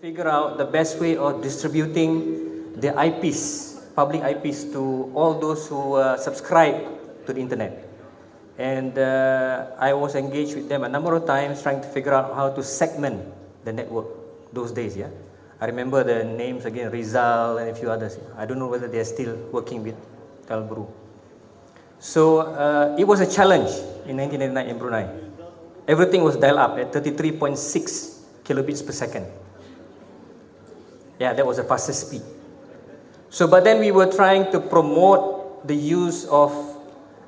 Figure out the best way of distributing the IPs, public IPs, to all those who subscribe to the internet. And I was engaged with them a number of times trying to figure out how to segment the network those days. Yeah, I remember the names again, Rizal and a few others. I don't know whether they are still working with Telbru. So it was a challenge in 1999 in Brunei. Everything was dialed up at 33.6 kilobits per second. Yeah, that was the fastest speed. So, but then we were trying to promote the use of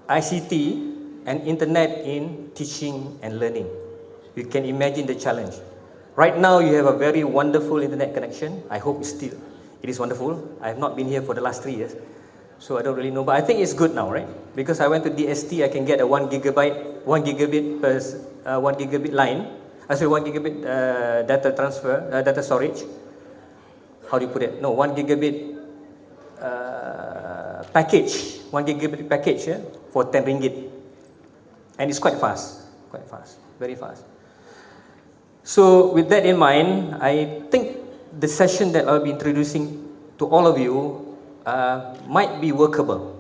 ICT and internet in teaching and learning. You can imagine the challenge. Right now, you have a very wonderful internet connection. I hope it is wonderful. I have not been here for the last 3 years, so I don't really know. But I think it's good now, right? Because I went to DST, I can get a 1 gigabit line. I say 1 gigabit data transfer, data storage. How do you put it? No, 1 gigabit package, 1 gigabit package, yeah, for 10 ringgit. And it's quite fast, very fast. So with that in mind, I think the session that I'll be introducing to all of you might be workable,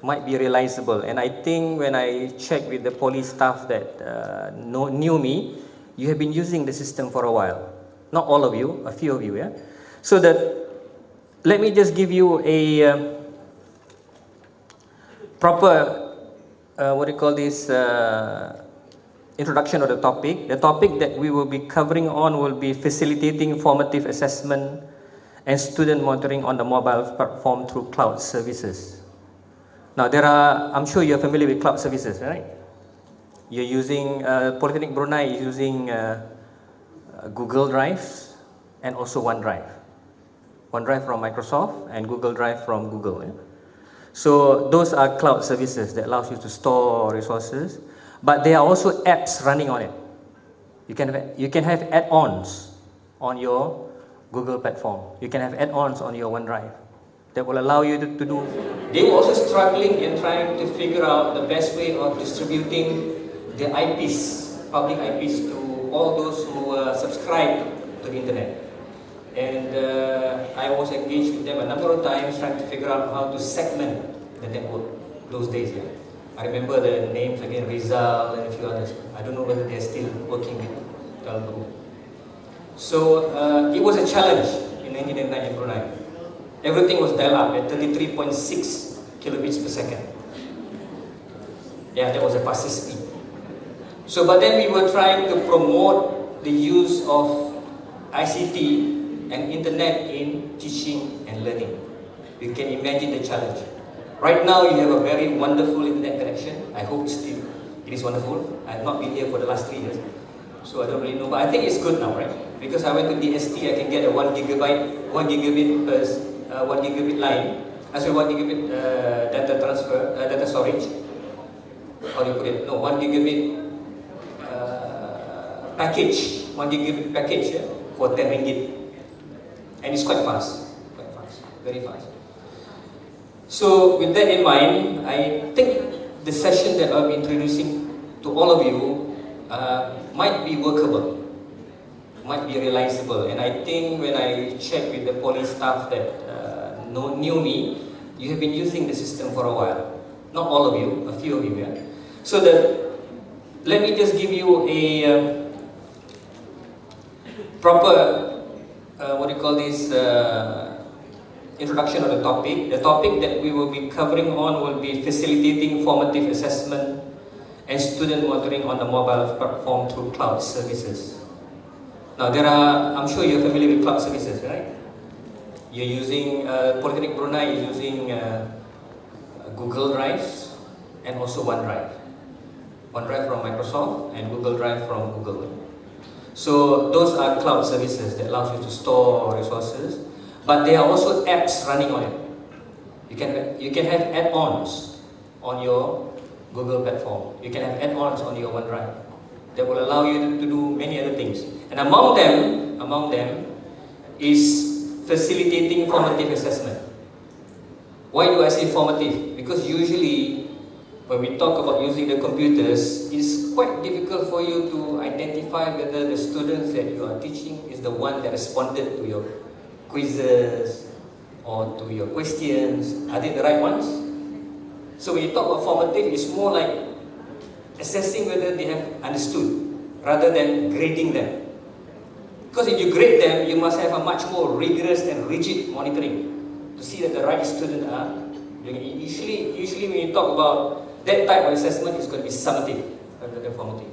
might be realizable. And I think when I checked with the police staff that knew me, you have been using the system for a while. Not all of you, a few of you, yeah? So let me just give you a proper, introduction of the topic. The topic that we will be covering on will be facilitating formative assessment and student monitoring on the mobile platform through cloud services. Now I'm sure you're familiar with cloud services, right? You're using, Polytechnic Brunei is using Google Drive and also OneDrive. OneDrive from Microsoft and Google Drive from Google. Yeah? So those are cloud services that allows you to store resources, but there are also apps running on it. You can have add-ons on your Google platform. You can have add-ons on your OneDrive that will allow you to do. They were also struggling in trying to figure out the best way of distributing the IPs, public IPs, to all those who subscribe to the internet. And I was engaged with them a number of times trying to figure out how to segment the network those days. Yeah. I remember the names again, Rizal and a few others. I don't know whether they're still working with Telbru. So it was a challenge in 1999 in Brunei. Everything was dialed up at 33.6 kilobits per second. Yeah, that was the fastest speed. So, but then we were trying to promote the use of ICT and internet in teaching and learning. You can imagine the challenge. Right now, you have a very wonderful internet connection. I hope it is wonderful. I have not been here for the last 3 years, so I don't really know. But I think it's good now, right? Because I went to DST, I can get a 1 gigabit line. I say 1 gigabit data transfer, data storage. How do you put it? No, 1 gigabit package, 1 gigabit package, yeah, for 10 ringgit. And it's quite fast, very fast. So with that in mind, I think the session that I'll be introducing to all of you might be workable, might be realizable. And I think when I checked with the police staff that knew me, you have been using the system for a while. Not all of you, a few of you, yeah? So let me just give you a proper introduction of the topic. The topic that we will be covering on will be facilitating formative assessment and student monitoring on the mobile platform through cloud services. Now I'm sure you're familiar with cloud services, right? You're using, Polytechnic Brunei is using Google Drive and also OneDrive. OneDrive from Microsoft and Google Drive from Google. So those are cloud services that allows you to store resources, but there are also apps running on it. You can have add-ons on your Google platform. You can have add-ons on your OneDrive that will allow you to do many other things. And among them is facilitating formative assessment. Why do I say formative? Because usually when we talk about using the computers, it's quite difficult for you to identify whether the students that you are teaching is the one that responded to your quizzes or to your questions. Are they the right ones? So when you talk about formative, it's more like assessing whether they have understood rather than grading them. Because if you grade them, you must have a much more rigorous and rigid monitoring to see that the right students are doing it. Usually when you talk about that type of assessment, it's going to be summative rather than formative.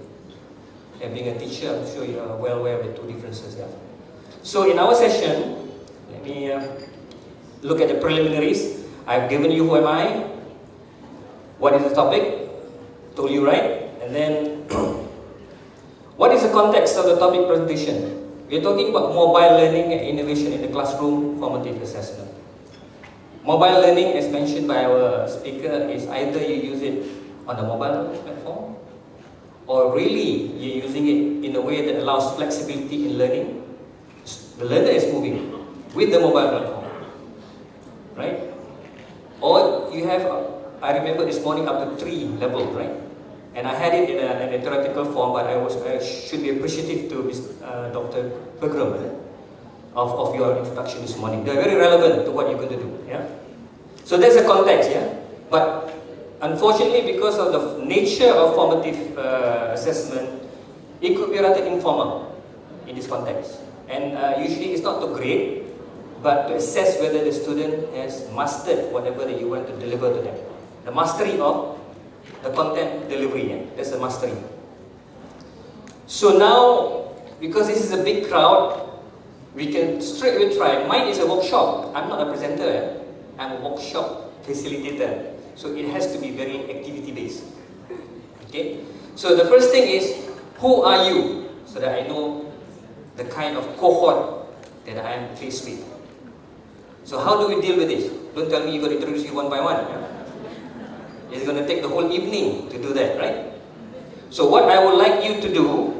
And being a teacher, I'm sure you are well aware of the two differences. Yeah. So in our session, let me look at the preliminaries. I've given you who am I, what is the topic, told you, right? And then, what is the context of the topic presentation? We're talking about mobile learning and innovation in the classroom, formative assessment. Mobile learning, as mentioned by our speaker, is either you use it on the mobile platform, or really you're using it in a way that allows flexibility in learning. The learner is moving with the mobile platform, right? Or you have, I remember this morning, up to 3 levels, right? And I had it in a theoretical form, but I should be appreciative to Dr. Bergrum of your introduction this morning. They're very relevant to what you're going to do. Yeah. So that's the context. Yeah. But unfortunately, because of the nature of formative assessment, it could be rather informal in this context. And usually, it's not to grade, but to assess whether the student has mastered whatever that you want to deliver to them. The mastery of the content delivery, yeah? That's the mastery. So now, because this is a big crowd, we can straight away try. Mine is a workshop. I'm not a presenter. I'm a workshop facilitator. So it has to be very activity-based. Okay? So the first thing is, who are you? So that I know the kind of cohort that I am faced with. So how do we deal with this? Don't tell me you're going to introduce you one by one. Yeah? It's going to take the whole evening to do that, right? So what I would like you to do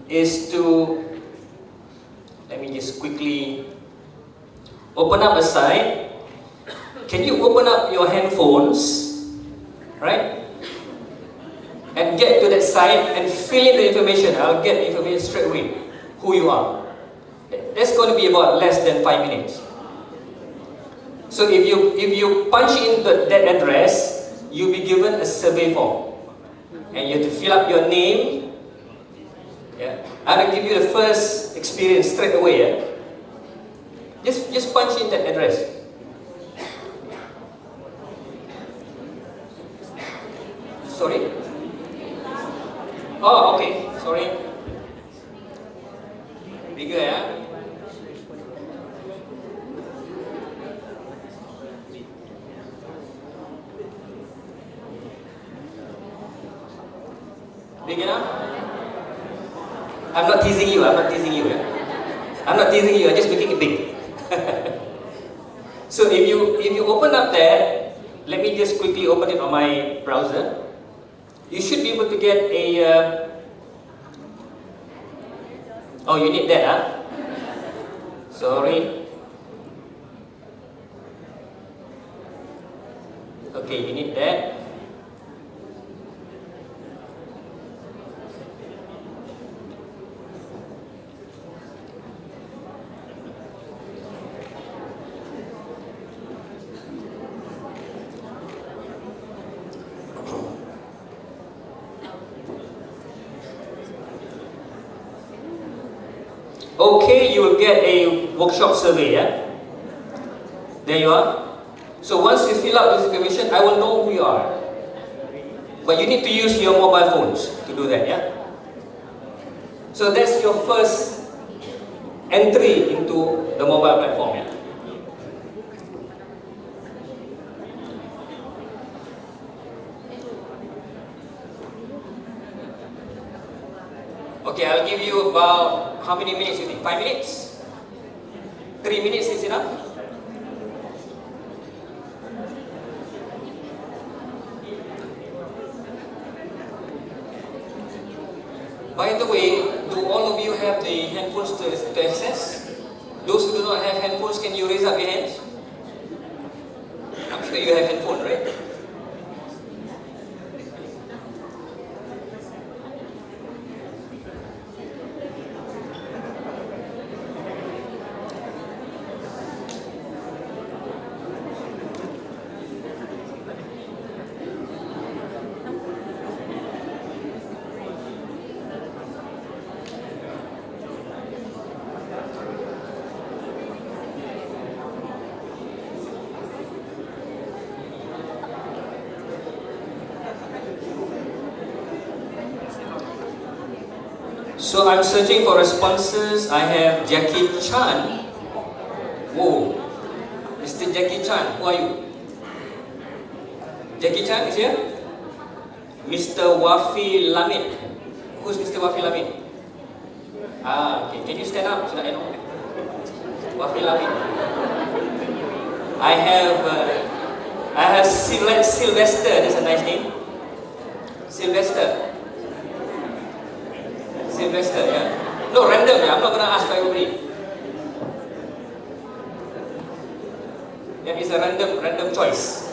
is to, let me just quickly open up a site. Can you open up your handphones, right? And get to that site and fill in the information. I'll get the information straight away, who you are. That's going to be about less than 5 minutes. So if you punch in that address, you'll be given a survey form, and you have to fill up your name. Yeah, I will give you the first experience straight away. Yeah? Just punch in that address. Sorry. Oh, okay. Sorry. Bigger, yeah. Big enough? I'm not teasing you. Yeah? I'm not teasing you. I'm just making it big. So if you open up there, let me just quickly open it on my browser. You should be able to get a. Oh, you need that, huh? Sorry. Okay, you need that. Okay, you will get a workshop survey, yeah? There you are. So once you fill out this information, I will know who you are. But you need to use your mobile phones to do that, yeah? So that's your first entry into the mobile platform, yeah? Okay, I'll give you about, how many minutes you think? 5 minutes? 3 minutes is enough? By the way, do all of you have the handphones to access? Those who do not have handphones, can you raise up your hands? I'm sure you have handphone, right? So I'm searching for responses. I have Jackie Chan. Whoa, Mr. Jackie Chan, who are you? Jackie Chan is here? Mr. Wafi Lamid. Who's Mr. Wafi Lamid? Ah, okay. Can you stand up so that I know? Wafi Lamid. I have Sylvester. That's a nice name. Sylvester, yeah. No, random, yeah. I'm not gonna ask for everybody. Yeah, it's a random choice.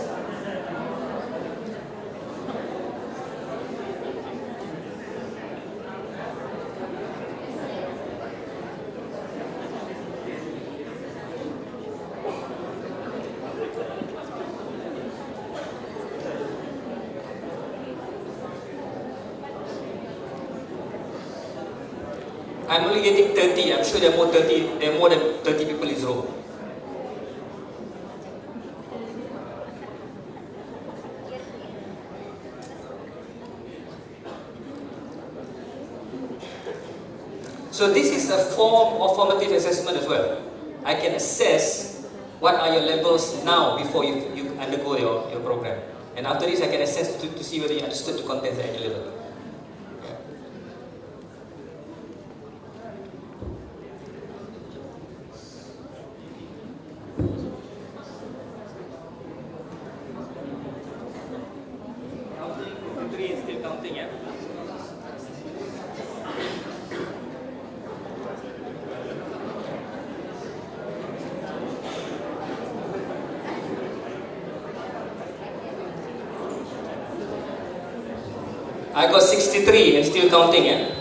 I'm only getting 30. I'm sure there are more than 30 people in this room. So this is a form of formative assessment as well. I can assess what are your levels now before you undergo your program. And after this, I can assess to see whether you understood the contents at any level. I got 63 and still counting, yeah?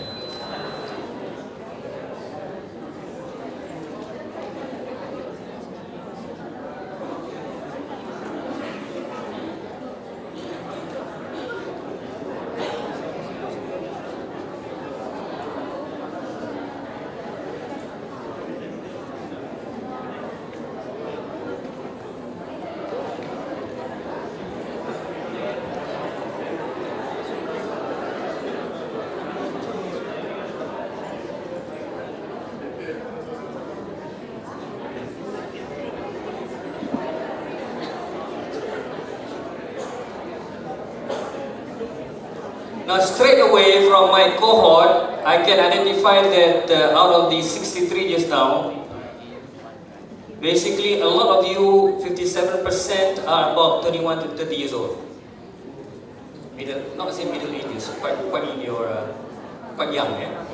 Now straight away from my cohort, I can identify that out of the 63 just now, basically a lot of you, 57% are about 21 to 30 years old. Not the same middle ages, quite in your, quite young, yeah?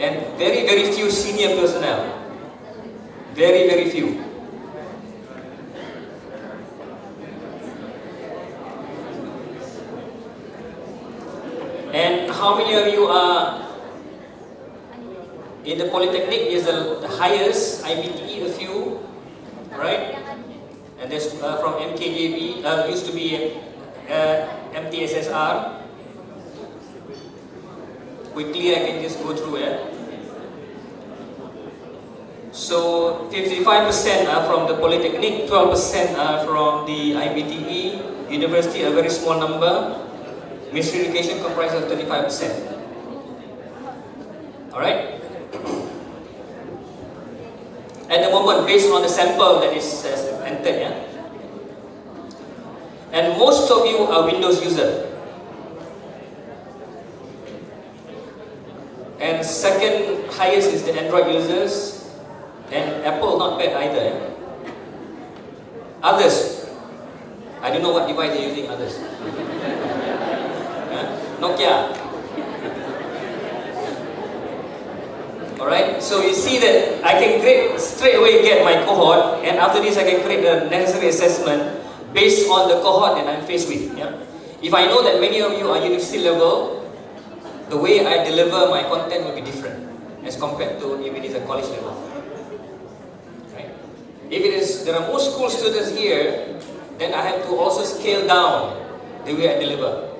And very few senior personnel. Very few. And how many of you are in the Polytechnic? Is the highest, IBTE a few, right? And there's from MKJB, used to be MTSSR. Quickly I can just go through it. So 55% are from the Polytechnic, 12% are from the IBTE, University a very small number. Ministry of Education comprises of 35%. Alright? At the moment, based on the sample that is entered, yeah? And most of you are Windows user. And second highest is the Android users. And Apple not bad either. Yeah? Others. I don't know what device they're using, others. Nokia. Alright, so you see that I can straight away get my cohort, and after this I can create the necessary assessment based on the cohort that I'm faced with. Yeah? If I know that many of you are university level, the way I deliver my content will be different as compared to if it is a college level. Right? If it is, there are more school students here, then I have to also scale down the way I deliver.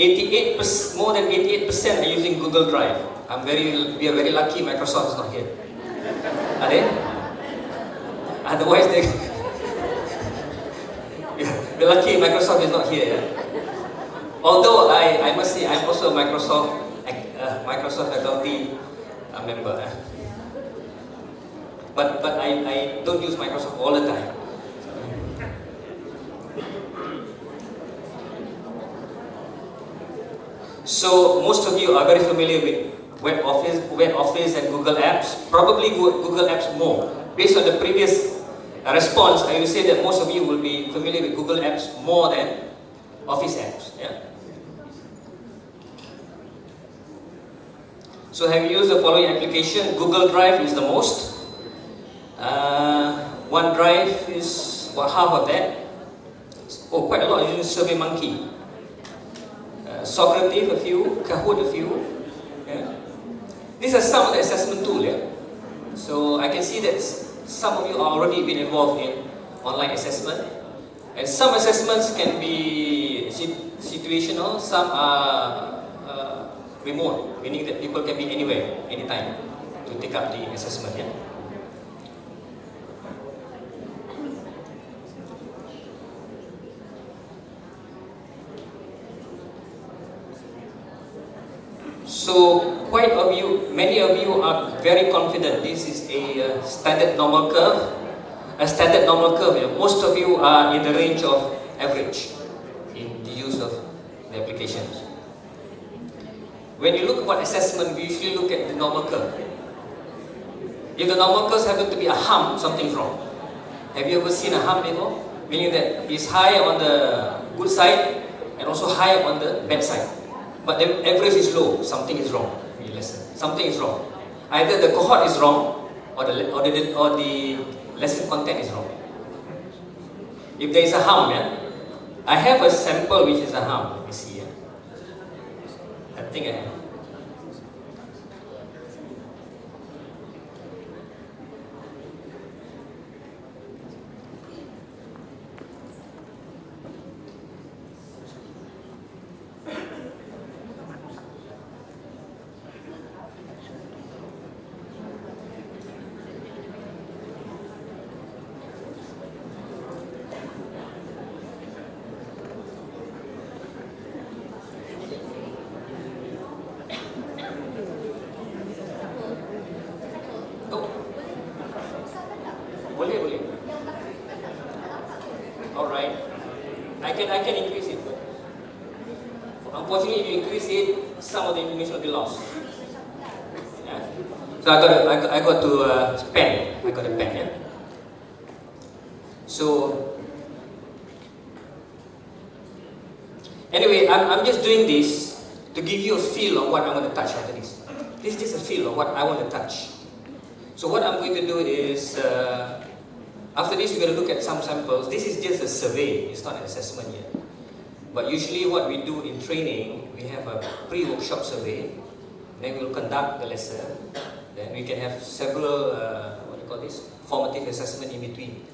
88%, more than 88% are using Google Drive. We are very lucky Microsoft is not here. Are they? Otherwise, we're lucky Microsoft is not here. Yeah? Although I must say I'm also a Microsoft faculty member. But I don't use Microsoft all the time. So most of you are very familiar with Web Office and Google Apps. Probably Google Apps more. Based on the previous response, I will say that most of you will be familiar with Google Apps more than Office apps. Yeah? So have you used the following application? Google Drive is the most. OneDrive is half of that. Oh, quite a lot. Using SurveyMonkey. Socrative a few, Kahoot a few. Yeah. These are some of the assessment tools. Yeah? So I can see that some of you are already been involved in online assessment. And some assessments can be situational, some are remote, meaning that people can be anywhere, anytime to take up the assessment. Yeah? So many of you are very confident this is a standard normal curve. A standard normal curve, most of you are in the range of average in the use of the applications. When you look at what assessment, we usually look at the normal curve. If the normal curves happen to be a hump, something's wrong. Have you ever seen a hump before? Meaning that it's high on the good side and also high on the bad side. But the average is low, something is wrong. Something is wrong. Either the cohort is wrong or the lesson content is wrong. If there is a hump, yeah, I have a sample which is a hump. Let me see. Yeah. I think I have. Alright, I can increase it. Unfortunately, if you increase it, some of the information will be lost. Yeah. So I got to pen. I got a pen. Yeah. So anyway, I'm just doing this to give you a feel of what I'm going to touch after this. This is just a feel of what I want to touch. So what I'm going to do is, after this we're going to look at some samples. This is just a survey, it's not an assessment yet. But usually what we do in training, we have a pre-workshop survey, then we'll conduct the lesson, then we can have several, formative assessment in between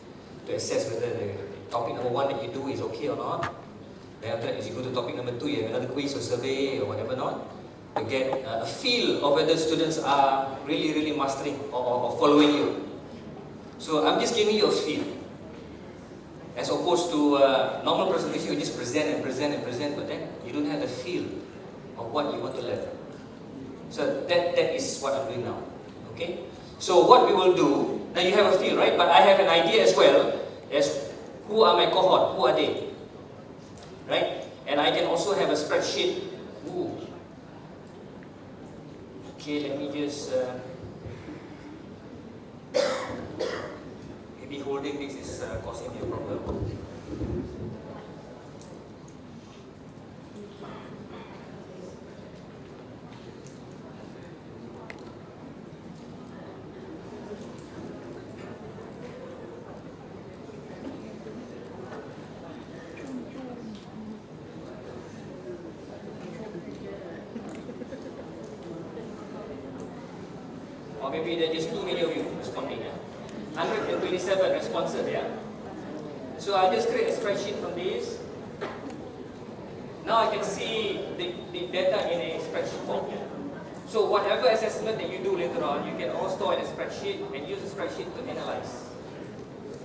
to assess whether the topic number 1 that you do is okay or not. Then after that, as you go to topic number 2, you have another quiz or survey or whatever not, to get a feel of whether students are really mastering or following you. So I'm just giving you a feel. As opposed to normal presentation, you just present and present and present, but then you don't have the feel of what you want to learn. So that is what I'm doing now. Okay? So what we will do, now you have a feel, right? But I have an idea as well as who are my cohort, who are they? Right? And I can also have a spreadsheet. Ooh. Okay, let me just maybe holding this is causing me a problem. Or maybe there are just too many of you responding. Yeah? 127 responses. Yeah. So I'll just create a spreadsheet from this. Now I can see the So whatever assessment that you do later on, you can all store in a spreadsheet and use the spreadsheet to analyze.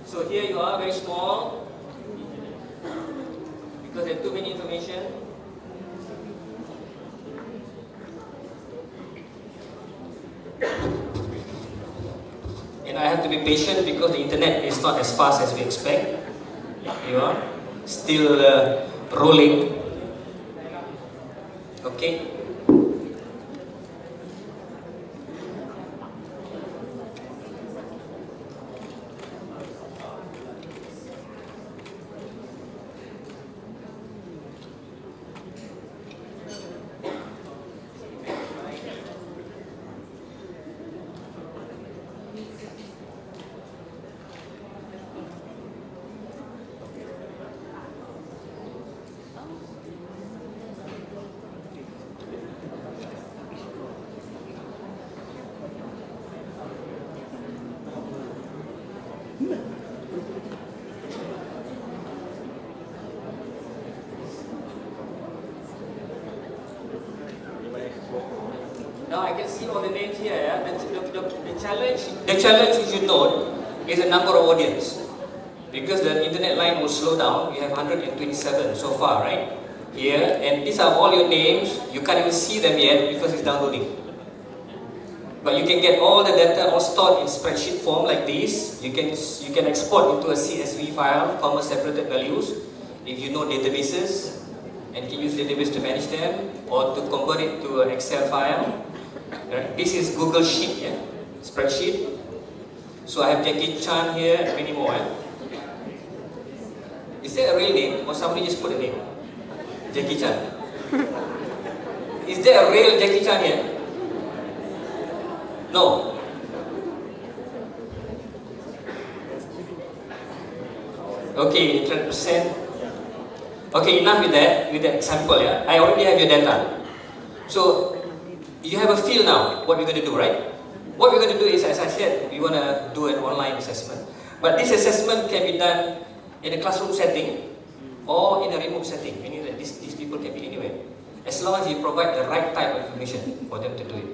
So here you are, very small, because there's too many information. And I have to be patient because the internet is not as fast as we expect. You are still rolling. Okay. Now I can see all the names here. Yeah? The challenge you should note is the number of audience. Because the internet line will slow down. We have 127 so far, right? Here, and these are all your names. You can't even see them yet because it's downloading. But you can get all the data all stored in spreadsheet form like this. You can export into a CSV file, comma separated values. If you know databases, and can use database to manage them, or to convert it to an Excel file. Right? This is Google Sheet, yeah? Spreadsheet. So I have Jackie Chan here, and many more. Is there a real name, or somebody just put a name? Jackie Chan. Is there a real Jackie Chan here? No. Okay, 100%. Okay, enough with that example, yeah? I already have your data. So, you have a feel now what we're going to do, right? What we're going to do is, as I said, we want to do an online assessment. But this assessment can be done in a classroom setting or in a remote setting, meaning that these people can be anywhere. As long as you provide the right type of information for them to do it.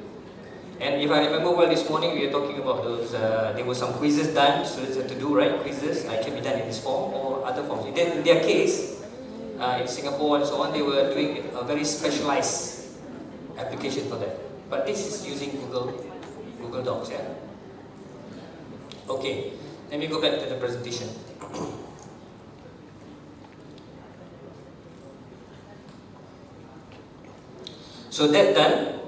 And if I remember well, this morning we were talking about those, there were some quizzes done, students had to do, right? Quizzes, it can be done in this form or other forms. In their case, in Singapore and so on, they were doing a very specialized application for that. But this is using Google Docs, yeah? Okay, let me go back to the presentation. So that done.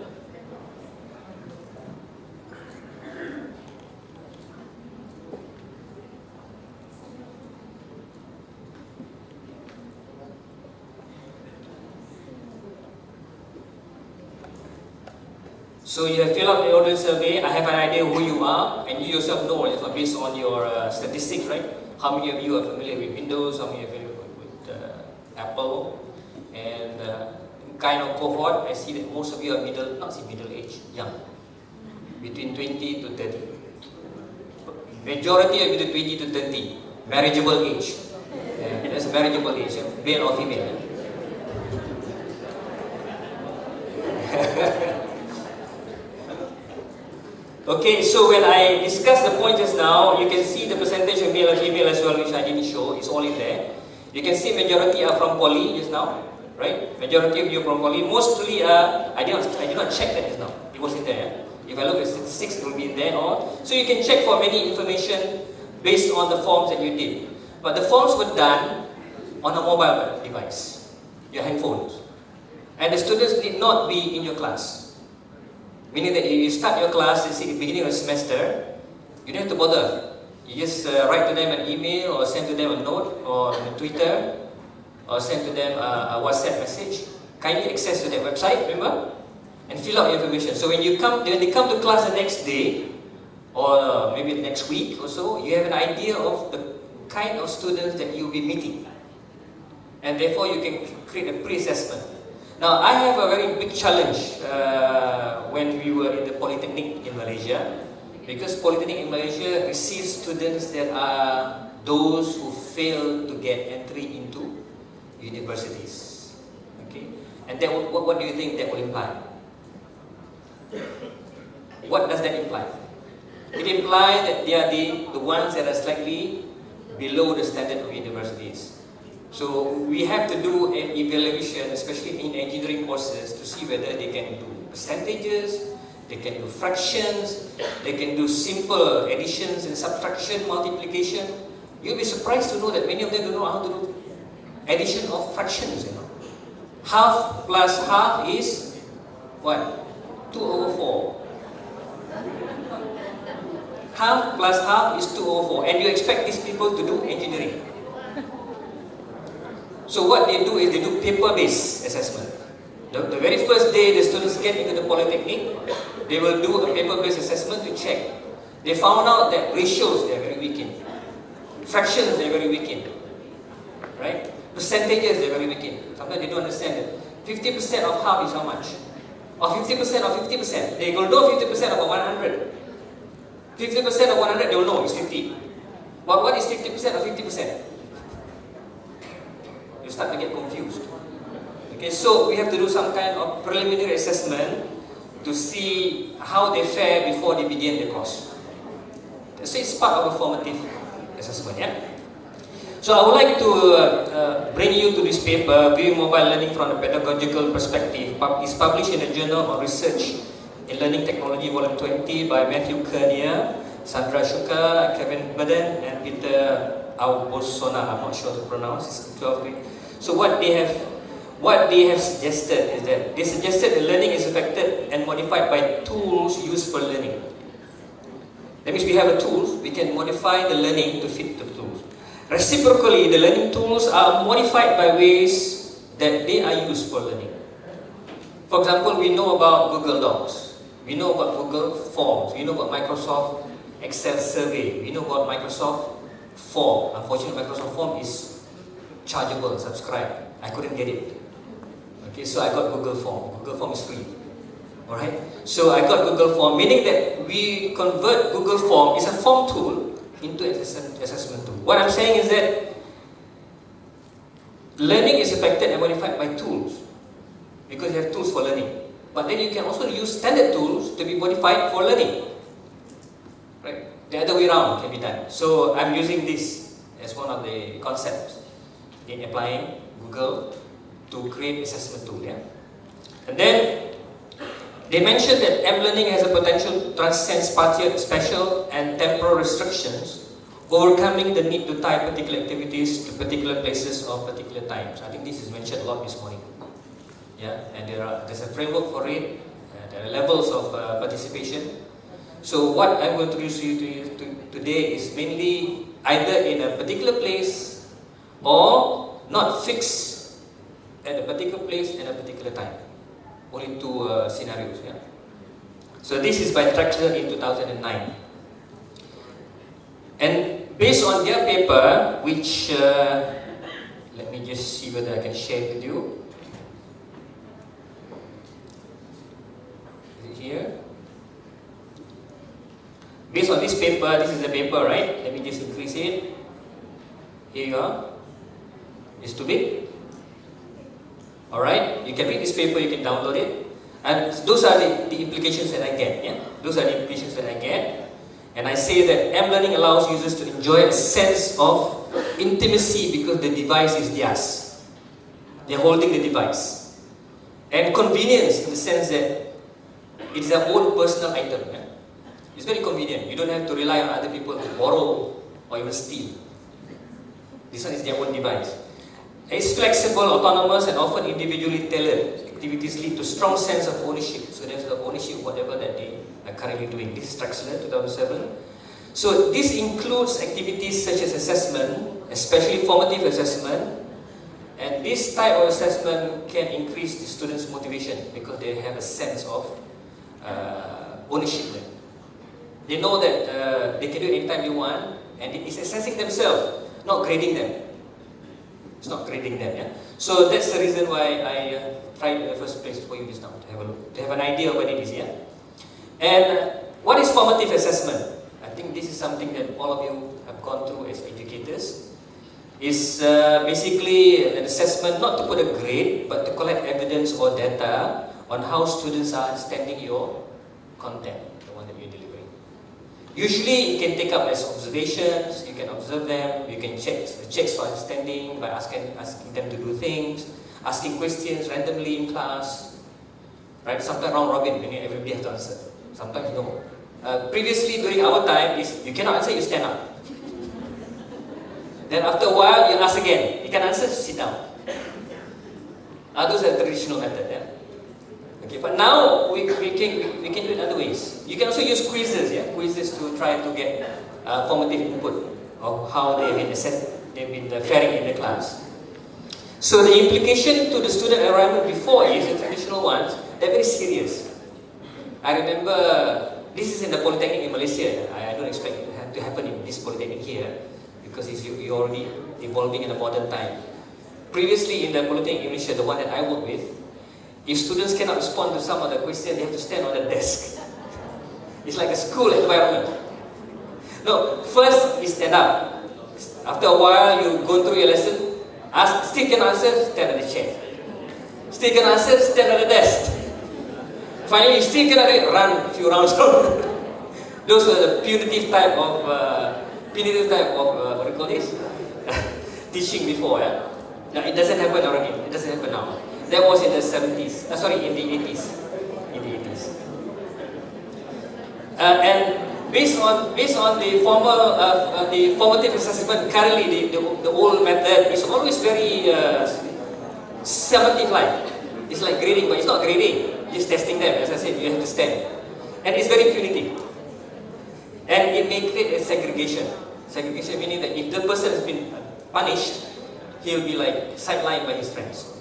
So you have filled out the audience survey. I have an idea who you are, and you yourself know it's based on your statistics, right? How many of you are familiar with Windows? How many of you are with Apple? And kind of cohort, I see that most of you are middle age, young, between 20 to 30. Majority are between 20 to 30, marriageable age. That's marriageable age, male or female. Okay, so when I discuss the points just now, you can see the percentage of male and female as well, which I didn't show. It's all in there. You can see majority are from poly just now, right? Majority of you are from poly. Mostly, I did not check that just now. It was in there. If I look at statistics, it will be in there. So you can check for many information based on the forms that you did. But the forms were done on a mobile device, your handphones. And the students did not be in your class. Meaning that if you start your class at the beginning of the semester, you don't have to bother. You just write to them an email or send to them a note or a Twitter or send to them a WhatsApp message. Kindly access to their website, remember? And fill out your information. So when they come to class the next day or maybe the next week or so, you have an idea of the kind of students that you'll be meeting. And therefore you can create a pre-assessment. Now, I have a very big challenge when we were in the Polytechnic in Malaysia, because Polytechnic in Malaysia receives students that are those who fail to get entry into universities. Okay, and that what do you think that will imply? What does that imply? It implies that they are the ones that are slightly below the standard of universities. So we have to do an evaluation, especially in engineering courses, to see whether they can do percentages, they can do fractions, they can do simple additions and subtraction, multiplication. You'll be surprised to know that many of them don't know how to do addition of fractions. Half plus half is what? 2/4. Half plus half is 2/4, and you expect these people to do engineering. So what they do is they do paper-based assessment. The very first day the students get into the polytechnic, they will do a paper-based assessment to check. They found out that ratios they are very weak in, fractions they are very weak in, right? Percentages they are very weak in. Sometimes they don't understand that 50% of half is how much? Or 50% of 50%. They will know 50% of 100. 50% of 100 they will know is 50. But what is 50% of 50%? You start to get confused. Okay, so we have to do some kind of preliminary assessment to see how they fare before they begin the course. So it's part of a formative assessment, yeah? So I would like to bring you to this paper, Viewing Mobile Learning from a Pedagogical Perspective. It's published in the Journal of Research in Learning Technology, Volume 20 by Matthew Kernier, Sandra Shuka, Kevin Burden, and Peter Aubosona. I'm not sure to pronounce. So what they have suggested is that they suggested that learning is affected and modified by tools used for learning. That means we have a tool, we can modify the learning to fit the tools. Reciprocally, the learning tools are modified by ways that they are used for learning. For example, we know about Google Docs, we know about Google Forms, we know about Microsoft Excel survey, we know about Microsoft Form. Unfortunately, Microsoft Form is chargeable, subscribe. I couldn't get it. Okay, so I got Google Form. Google Form is free. Alright? So I got Google Form, meaning that we convert Google Form is a form tool into an assessment tool. What I'm saying is that learning is affected and modified by tools because you have tools for learning. But then you can also use standard tools to be modified for learning. Right? The other way around can be done. So I'm using this as one of the concepts in applying Google to create assessment tool. Yeah? And then they mentioned that M-learning has a potential to transcend spatial and temporal restrictions, overcoming the need to tie particular activities to particular places or particular times. I think this is mentioned a lot this morning. Yeah, and there's a framework for it. There are levels of participation. So what I'm going to introduce you to today is mainly either in a particular place or not fixed at a particular place and a particular time. Only two scenarios. Yeah. So this is by Traxler in 2009. And based on their paper, which let me just see whether I can share it with you. Is it here? Based on this paper, this is the paper, right? Let me just increase it. Here you are. It's too big. Alright, you can read this paper, you can download it. And those are the implications that I get. Yeah? Those are the implications that I get. And I say that M-learning allows users to enjoy a sense of intimacy because the device is theirs. They're holding the device. And convenience in the sense that it's their own personal item. Yeah? It's very convenient. You don't have to rely on other people to borrow or even steal. This one is their own device. It's flexible, autonomous, and often individually tailored. Activities lead to strong sense of ownership. So there's the ownership of whatever that they are currently doing. This is Traxler, 2007. So this includes activities such as assessment, especially formative assessment. And this type of assessment can increase the students' motivation because they have a sense of ownership. They know that they can do it anytime they want, and it's assessing themselves, not grading them. It's not grading them, yeah? So that's the reason why I tried in the first place for you this now, to have a look, to have an idea of what it is, yeah? And what is formative assessment? I think this is something that all of you have gone through as educators. It's basically an assessment, not to put a grade, but to collect evidence or data on how students are understanding your content, the one that you're delivering. Usually, you can take up as observations, you can observe them, you can check for understanding by asking them to do things, asking questions randomly in class, right? Sometimes round robin, meaning everybody has to answer. Sometimes no. Previously, during our time, is you cannot answer, you stand up. Then after a while, you ask again. You can answer, sit down. Those are traditional method, yeah. Okay, but now we can do it other ways. You can also use quizzes, yeah, quizzes to try to get formative input of how they've been faring in the class. So the implication to the student environment before is the traditional ones. They're very serious. I remember this is in the polytechnic in Malaysia. I don't expect it to happen in this polytechnic here, because you're already evolving in a modern time. Previously in the Polytechnic in Malaysia, the one that I work with, if students cannot respond to some of the questions, they have to stand on the desk. It's like a school environment. No, first you stand up. After a while, you go through your lesson, still can answer, stand on the chair. Still can answer, stand on the desk. Finally, you still cannot do it, run a few rounds. Those were the punitive type of what do you call this? Teaching before, yeah? Now, it doesn't happen already. It doesn't happen now. That was in the 70s. In the 80s. In the 80s. And based on the formative assessment, currently the old method is always very summative-like. It's like grading, but it's not grading. It's testing them. As I said, you have to stand. And it's very punitive. And it may create a segregation. Segregation meaning that if the person has been punished, he'll be like sidelined by his friends.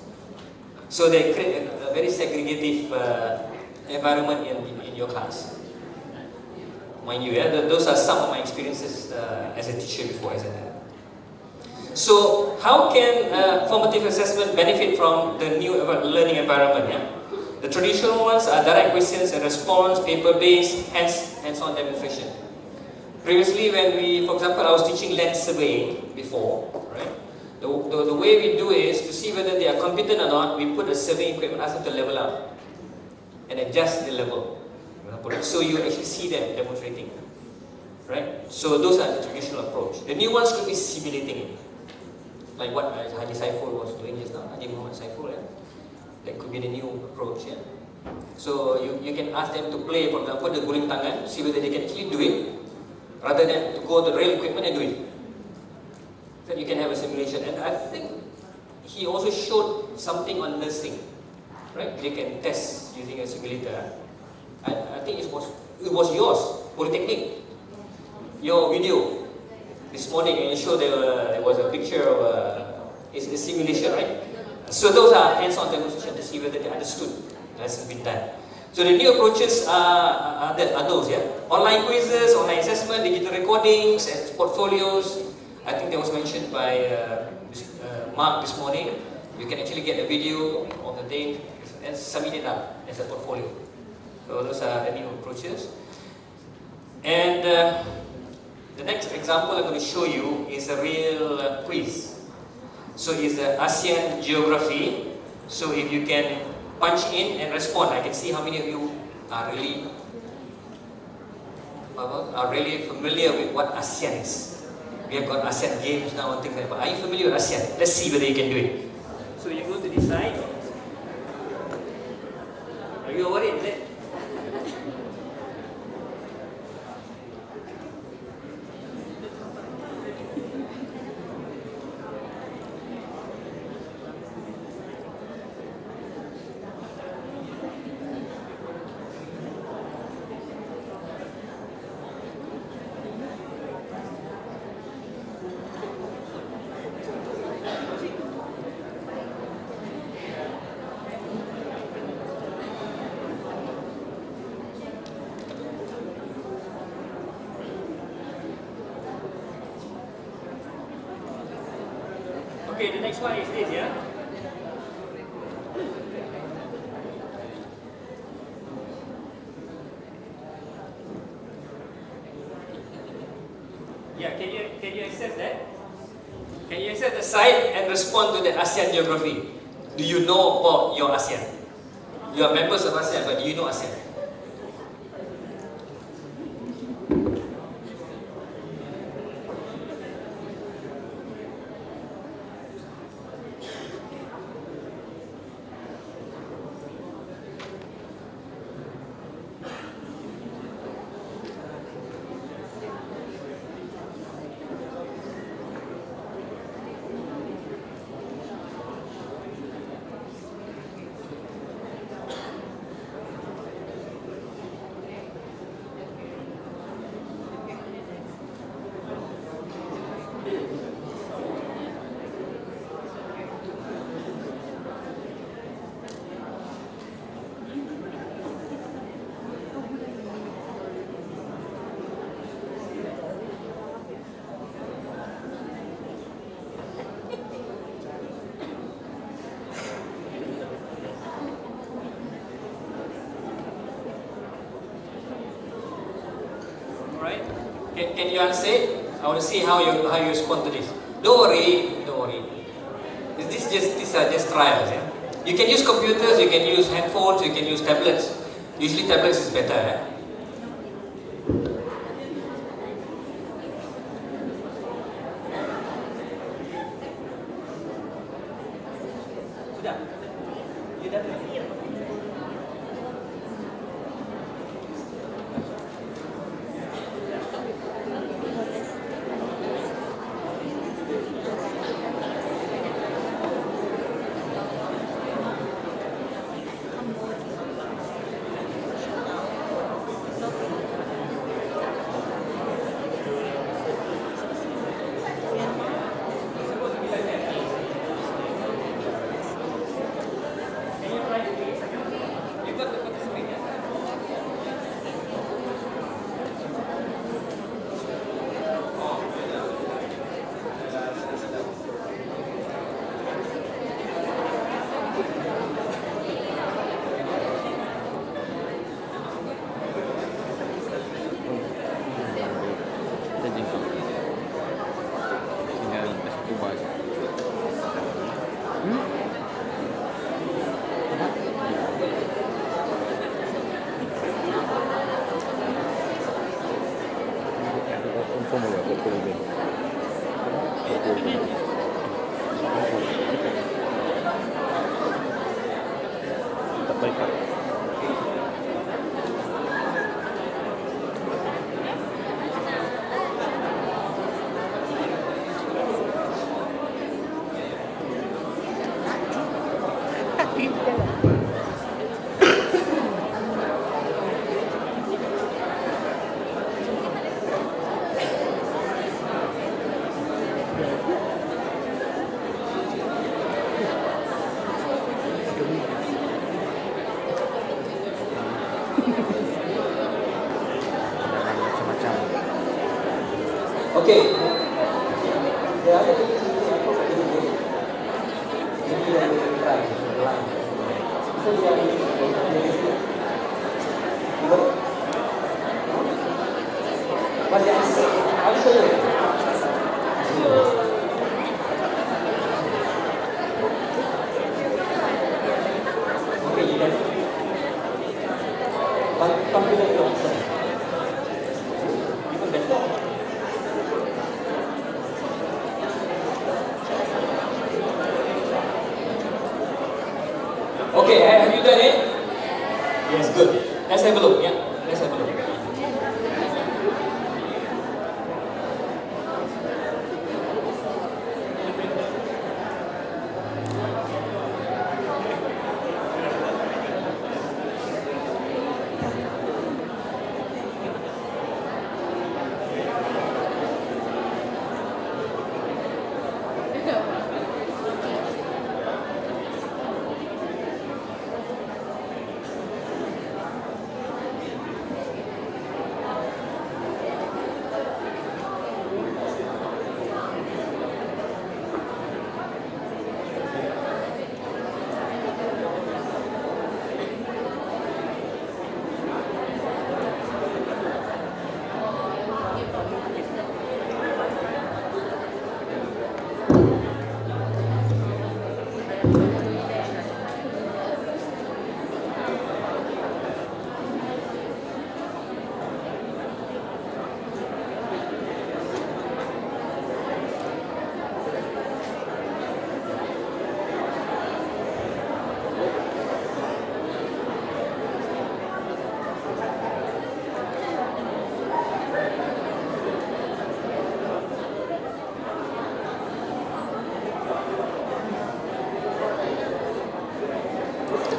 So they create a very segregative environment in your class. Mind you, yeah, those are some of my experiences as a teacher before as a So how can formative assessment benefit from the new learning environment? Yeah? The traditional ones are direct questions and response, paper-based, hands-on demonstration. Previously, for example, I was teaching land surveying before, right? The way we do is to see whether they are competent or not. We put the surveying equipment, ask them to level up and adjust the level. So you actually see them demonstrating, right? So those are the traditional approach. The new ones could be simulating it, like what Haji Saiful was doing just now. Haji Muhammad Saiful, yeah? That could be the new approach, yeah. So you can ask them to play, for example, the guling tangan, see whether they can actually do it, rather than to go to the real equipment and do it. So you can have a simulation. And I think he also showed something on nursing, right? They can test using a simulator. I think it was yours, Polytechnic. Your video this morning, and you showed there was a picture of it's a simulation, right? So those are hands-on demonstration to see whether they understood that's been done. So the new approaches are those, yeah? Online quizzes, online assessment, digital recordings, and portfolios. I think that was mentioned by Mark this morning. You can actually get a video of the day and submit it up as a portfolio. So those are the new approaches. And the next example I'm going to show you is a real quiz. So it's the ASEAN geography. So if you can punch in and respond, I can see how many of you are really familiar with what ASEAN is. We have got ASEAN games now and things like that. Are you familiar with ASEAN? Let's see whether you can do it. So you go to this side. Are you worried? Is it? Okay, the next one is this, yeah? Yeah, can you access that? Can you access the site and respond to the ASEAN geography? Do you know about your ASEAN? You are members of ASEAN, but do you know ASEAN? Right? Can you answer it? I want to see how you respond to this. Don't worry, don't worry. These are just trials. Yeah? You can use computers, you can use handphones, you can use tablets. Usually tablets is better. Eh? Sudah? You dah? Okay. Okay, have you done it? Yes, good. Let's have a look. Yeah, let's have a look.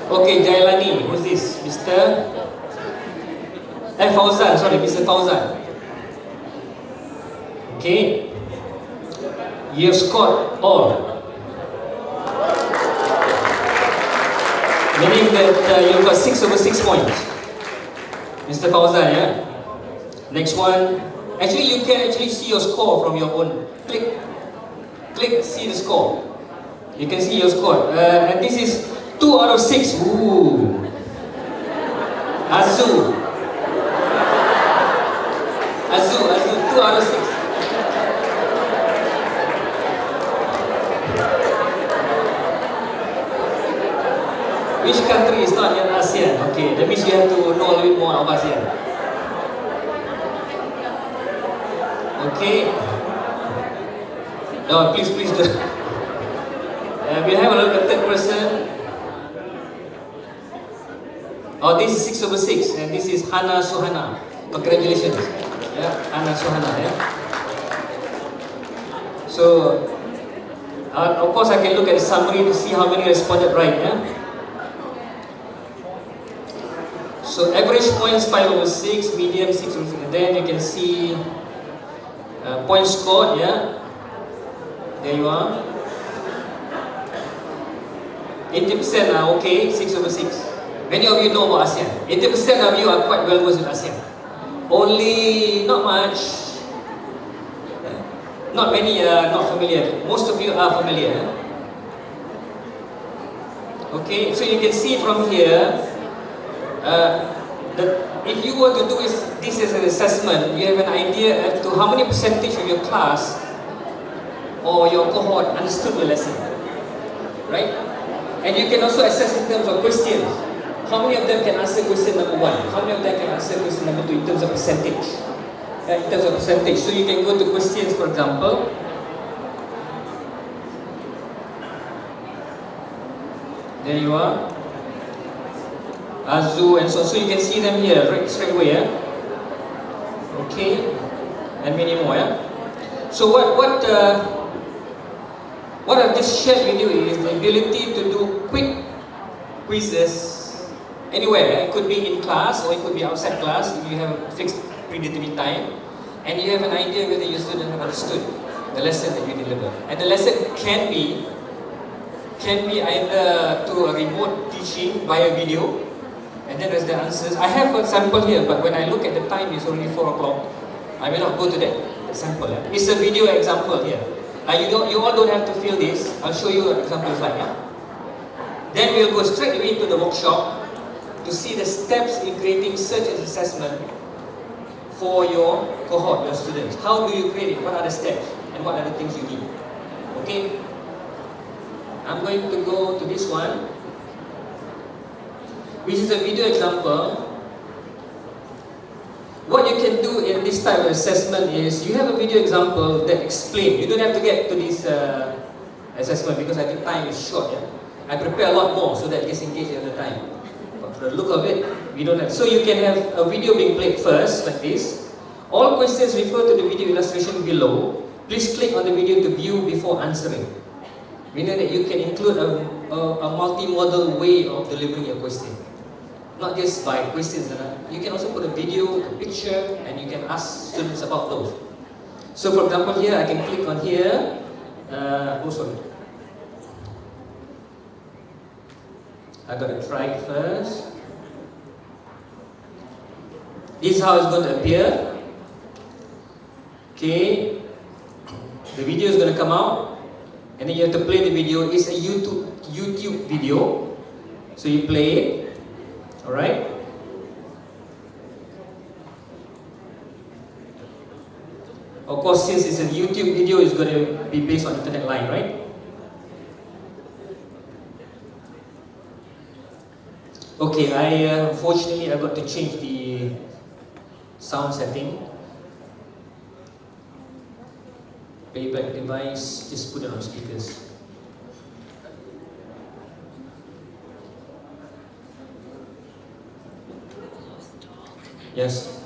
Okay, Jailani, who's this? Mr. Fauzan, sorry, Mr. Fauzan. Okay. You have scored all. Meaning that you've got 6 over 6 points. Mr. Fauzan, yeah? Next one. Actually, you can actually see your score from your own. Click, see the score. You can see your score. And this is 2 out of 6. Ooh. Azu Okay, that means you have to know a little bit more of ASEAN. Okay. No, please do. We have a third person. Oh, this is 6/6, and this is Hana Suhana. Congratulations. Yeah, Hana Suhana. Yeah. So, of course, I can look at the summary to see how many responded right. Yeah. So, average points 5/6, medium 6/6, and then you can see points scored. Yeah. There you are. 80% are okay, 6/6. Many of you know about ASEAN. 80% of you are quite well versed with ASEAN. Only not much, not many are not familiar. Most of you are familiar. Okay, so you can see from here that if you were to do this as an assessment, you have an idea as to how many percentage of your class or your cohort understood the lesson, right? And you can also assess in terms of questions. How many of them can answer question number 1? How many of them can answer question number 2 in terms of percentage? In terms of percentage. So you can go to questions, for example. There you are. Azu and so on. So you can see them here right straight away. Yeah? Okay. And many more. Yeah? So what I've just shared with you is the ability to do quick quizzes anywhere. It could be in class or it could be outside class if you have a fixed predetermined time and you have an idea whether your student have understood the lesson that you deliver. And the lesson can be either through a remote teaching via video, and then there's the answers. I have a sample here, but when I look at the time, it's already 4 o'clock. I may not go to that sample. It's a video example here. You all don't have to feel this. I'll show you an example slide. Yeah? Then we'll go straight away into the workshop to see the steps in creating search and assessment for your cohort, your students. How do you create it? What are the steps? And what are the things you need? Okay? I'm going to go to this one, which is a video example. What you can do in this type of assessment is, you have a video example that explains. You don't have to get to this assessment because I think time is short. Yeah? I prepare a lot more so that it gets engaged at the time. But for the look of it, we don't have. So you can have a video being played first, like this. All questions refer to the video illustration below. Please click on the video to view before answering. Meaning that you can include a multimodal way of delivering your question. Not just by questions. You can also put a video, a picture, and you can ask students about those. So for example here, I can click on here. Sorry. I got to try it first. This is how it's going to appear. Okay. The video is going to come out. And then you have to play the video. It's a YouTube video. So you play it. Alright? Of course, since it's a YouTube video, it's going to be based on internet line, right? Okay, unfortunately I got to change the sound setting. Playback device, just put it on speakers. Yes.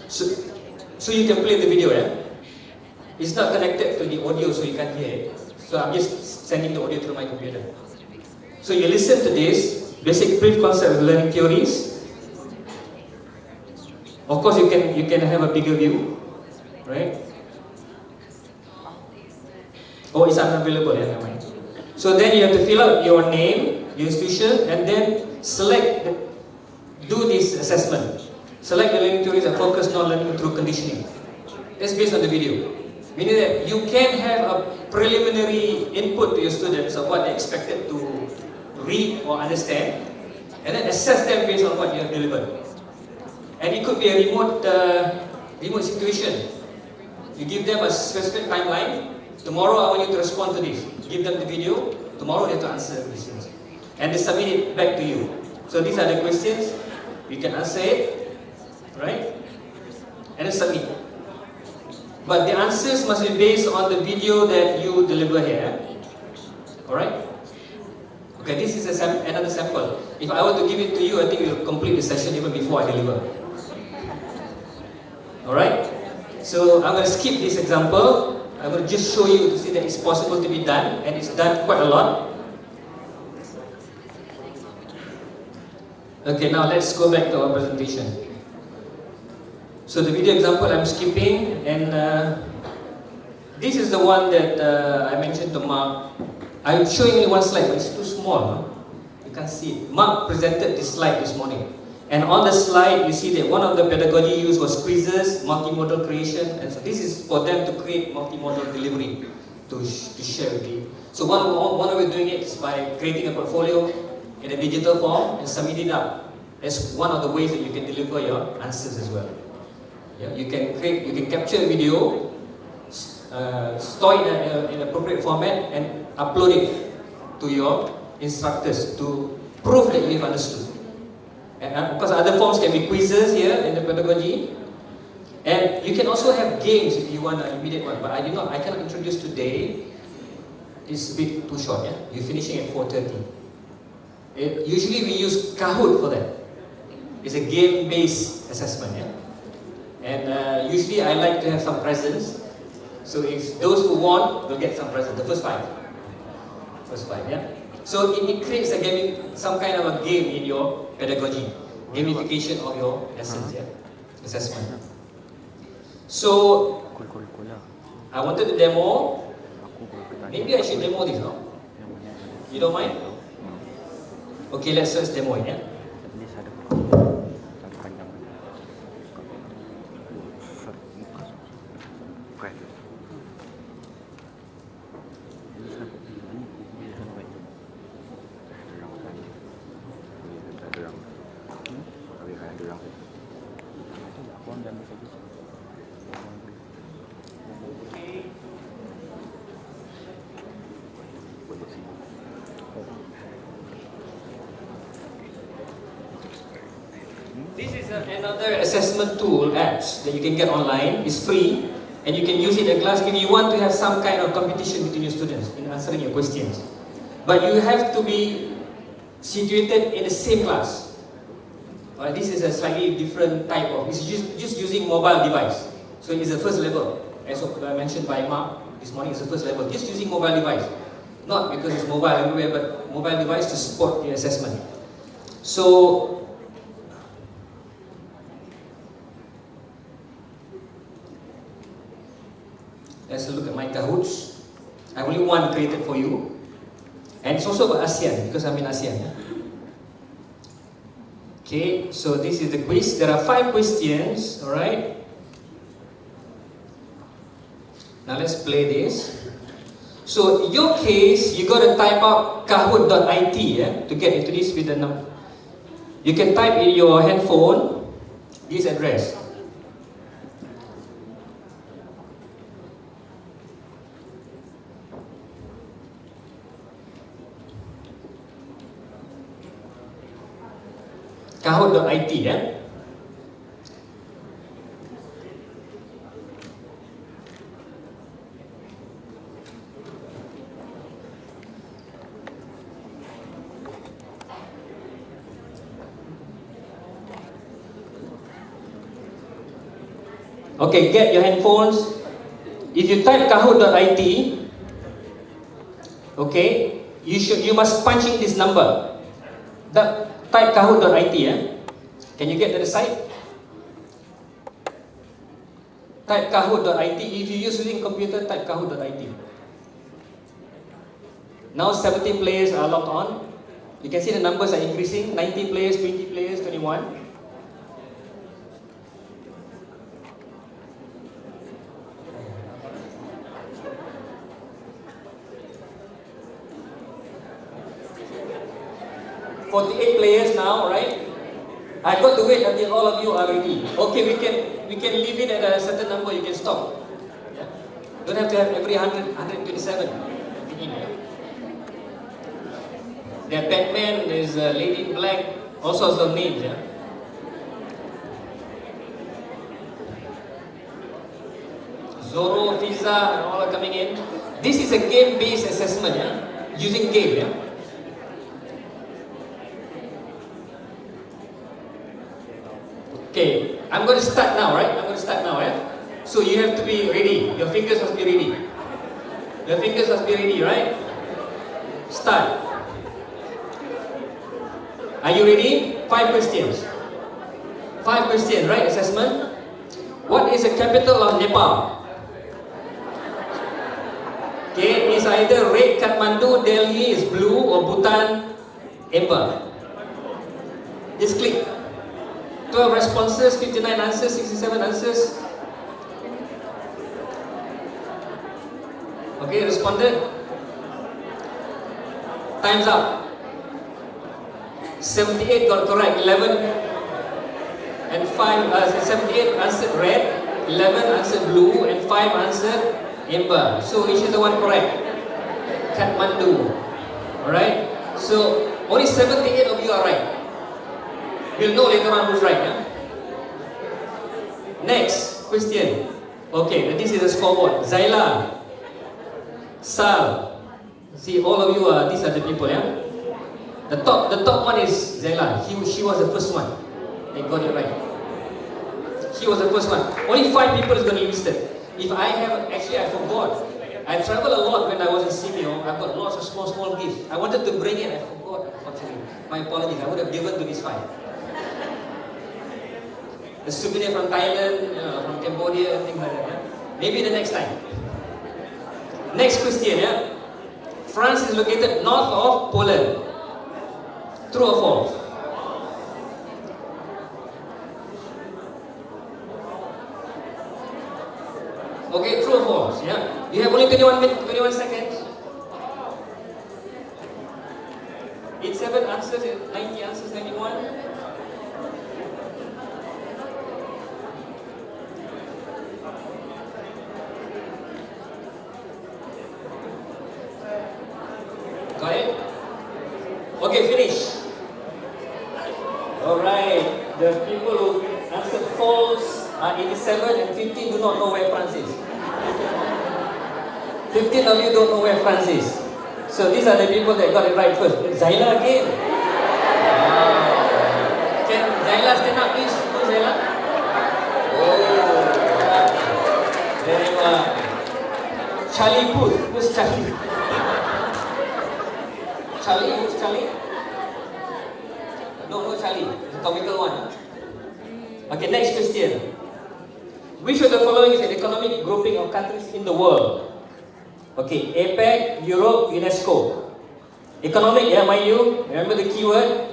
So you can play the video, yeah? It's not connected to the audio, so you can't hear it. So I'm just sending the audio through my computer. So you listen to this, basic brief concept of learning theories. Of course, you can have a bigger view, right? Oh, it's unavailable, yeah, never mind. So then you have to fill out your name, your institution, and then do this assessment. Select the learning theories and focus on learning through conditioning. That's based on the video. Meaning that you can have a preliminary input to your students of what they're expected to read or understand, and then assess them based on what you have delivered. And it could be a remote situation. You give them a specific timeline. Tomorrow I want you to respond to this. Give them the video. Tomorrow they have to answer questions. and they submit it back to you. So these are the questions, you can answer it, right? And then submit. But the answers must be based on the video that you deliver here. Alright? Okay, this is another sample. If I were to give it to you, I think we'll complete the session even before I deliver. Alright? So I'm going to skip this example. I'm going to just show you to see that it's possible to be done, and it's done quite a lot. Okay, now let's go back to our presentation. So the video example I'm skipping, and this is the one that I mentioned to Mark. I'm showing only one slide, but it's too small. Huh? You can't see it. Mark presented this slide this morning. And on the slide, you see that one of the pedagogy used was quizzes, multimodal creation, and so this is for them to create multimodal delivery to share with you. So one way of doing it is by creating a portfolio in a digital form and submit it up. That's one of the ways that you can deliver your answers as well. Yeah, you can capture a video, store it in an appropriate format, and upload it to your instructors to prove that you've understood. And because other forms can be quizzes here in the pedagogy, and you can also have games if you want an immediate one. But I cannot introduce today. It's a bit too short. Yeah, you're finishing at 4:30. Usually we use Kahoot for that. It's a game-based assessment. Yeah, and usually I like to have some prizes. So if those who won will get some prizes. The first five. Yeah. So it creates some kind of a game in your pedagogy, gamification of your lessons, yeah, assessment. So I wanted to demo. Maybe I should demo this, no? You don't mind? Okay, let's demo it, yeah. This is another assessment tool, apps, that you can get online. It's free, and you can use it in class if you want to have some kind of competition between your students in answering your questions. But you have to be situated in the same class. This is a slightly different type of, it's just using mobile device. So it's the first level, as mentioned by Mark this morning, it's the first level. Just using mobile device. Not because it's mobile everywhere, but mobile device to support the assessment. So, let's look at my Kahoots. I have only one created for you. And it's also about ASEAN, because I'm in ASEAN. Yeah? Okay, so this is the quiz. There are 5 questions, alright? Now let's play this. So in your case, you got to type out kahoot.it, yeah, to get into this with the number. You can type in your handphone this address. Kahoot.it, yeah? Okay, get your handphones. If you type kahoot.it, okay, you must punch in this number. Type kahoot.it, yeah? Can you get to the site? Type kahoot.it. If you're using computer, type kahoot.it. Now 17 players are logged on. You can see the numbers are increasing. 19 players, 20 players, 21. Players now, right? I got to wait until all of you are ready. Okay, we can leave it at a certain number. You can stop. Yeah? Don't have to have every 127. There's Batman, there's Lady in Black, all sorts of names. Yeah? Zorro, Fiza, and all are coming in. This is a game-based assessment, yeah? Using game. Yeah? Okay, I'm going to start now, right? I'm going to start now, yeah? So you have to be ready. Your fingers must be ready. Your fingers must be ready, right? Start. Are you ready? 5 questions. 5 questions, right? Assessment. What is the capital of Nepal? Okay, it's either red Kathmandu, Delhi is blue, or Bhutan, Amber. Just click. 12 responses, 59 answers, 67 answers. Okay, responded. Time's up. 78 got correct, 11 and 5, 78 answered red, 11 answered blue, and 5 answered amber. So which is the one correct? Kathmandu. Alright? So only 78 of you are right. We'll know later on who's right. Yeah? Next question. Okay, this is the scoreboard. Zaila, Sal. See, all of you are, these are the people, yeah? The top one is Zaila. She was the first one. They got it right. She was the first one. Only 5 people is going to be listed. If I have, actually I forgot. I traveled a lot when I was in Simeo. I've got lots of small gifts. I wanted to bring it, I forgot, unfortunately. My apologies, I would have given to these 5. The souvenir from Thailand, from Cambodia, things like that. Yeah? Maybe the next time. Next question, yeah? France is located north of Poland. True or false? Okay, true or false? Yeah. You have only 21 seconds. 87 answers, 90 answers, 91. Got it? Okay, finish. Alright, the people who answered false are 87 and 15 do not know where France is. 15 of you don't know where France is. So these are the people that got it right first. Zaila again. Can Zaila stand up please? Go Zaila. Oh. Very well. Charlie Puth. Who's Charlie? Charlie? Who's Charlie? No Charlie. It's a comical one. Okay, next question. Which of the following is an economic grouping of countries in the world? Okay, APEC, Europe, UNESCO. Economic, yeah, mind you. Remember the keyword?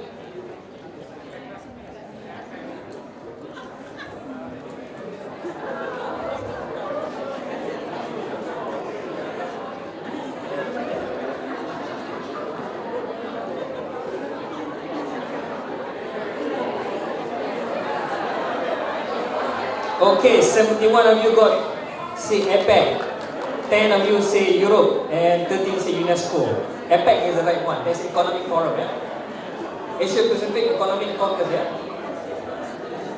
Okay, 71 of you got say APEC. 10 of you say Europe and 13 say UNESCO. APEC is the right one. That's Economic Forum, yeah? Asia Pacific Economic Caucus, yeah?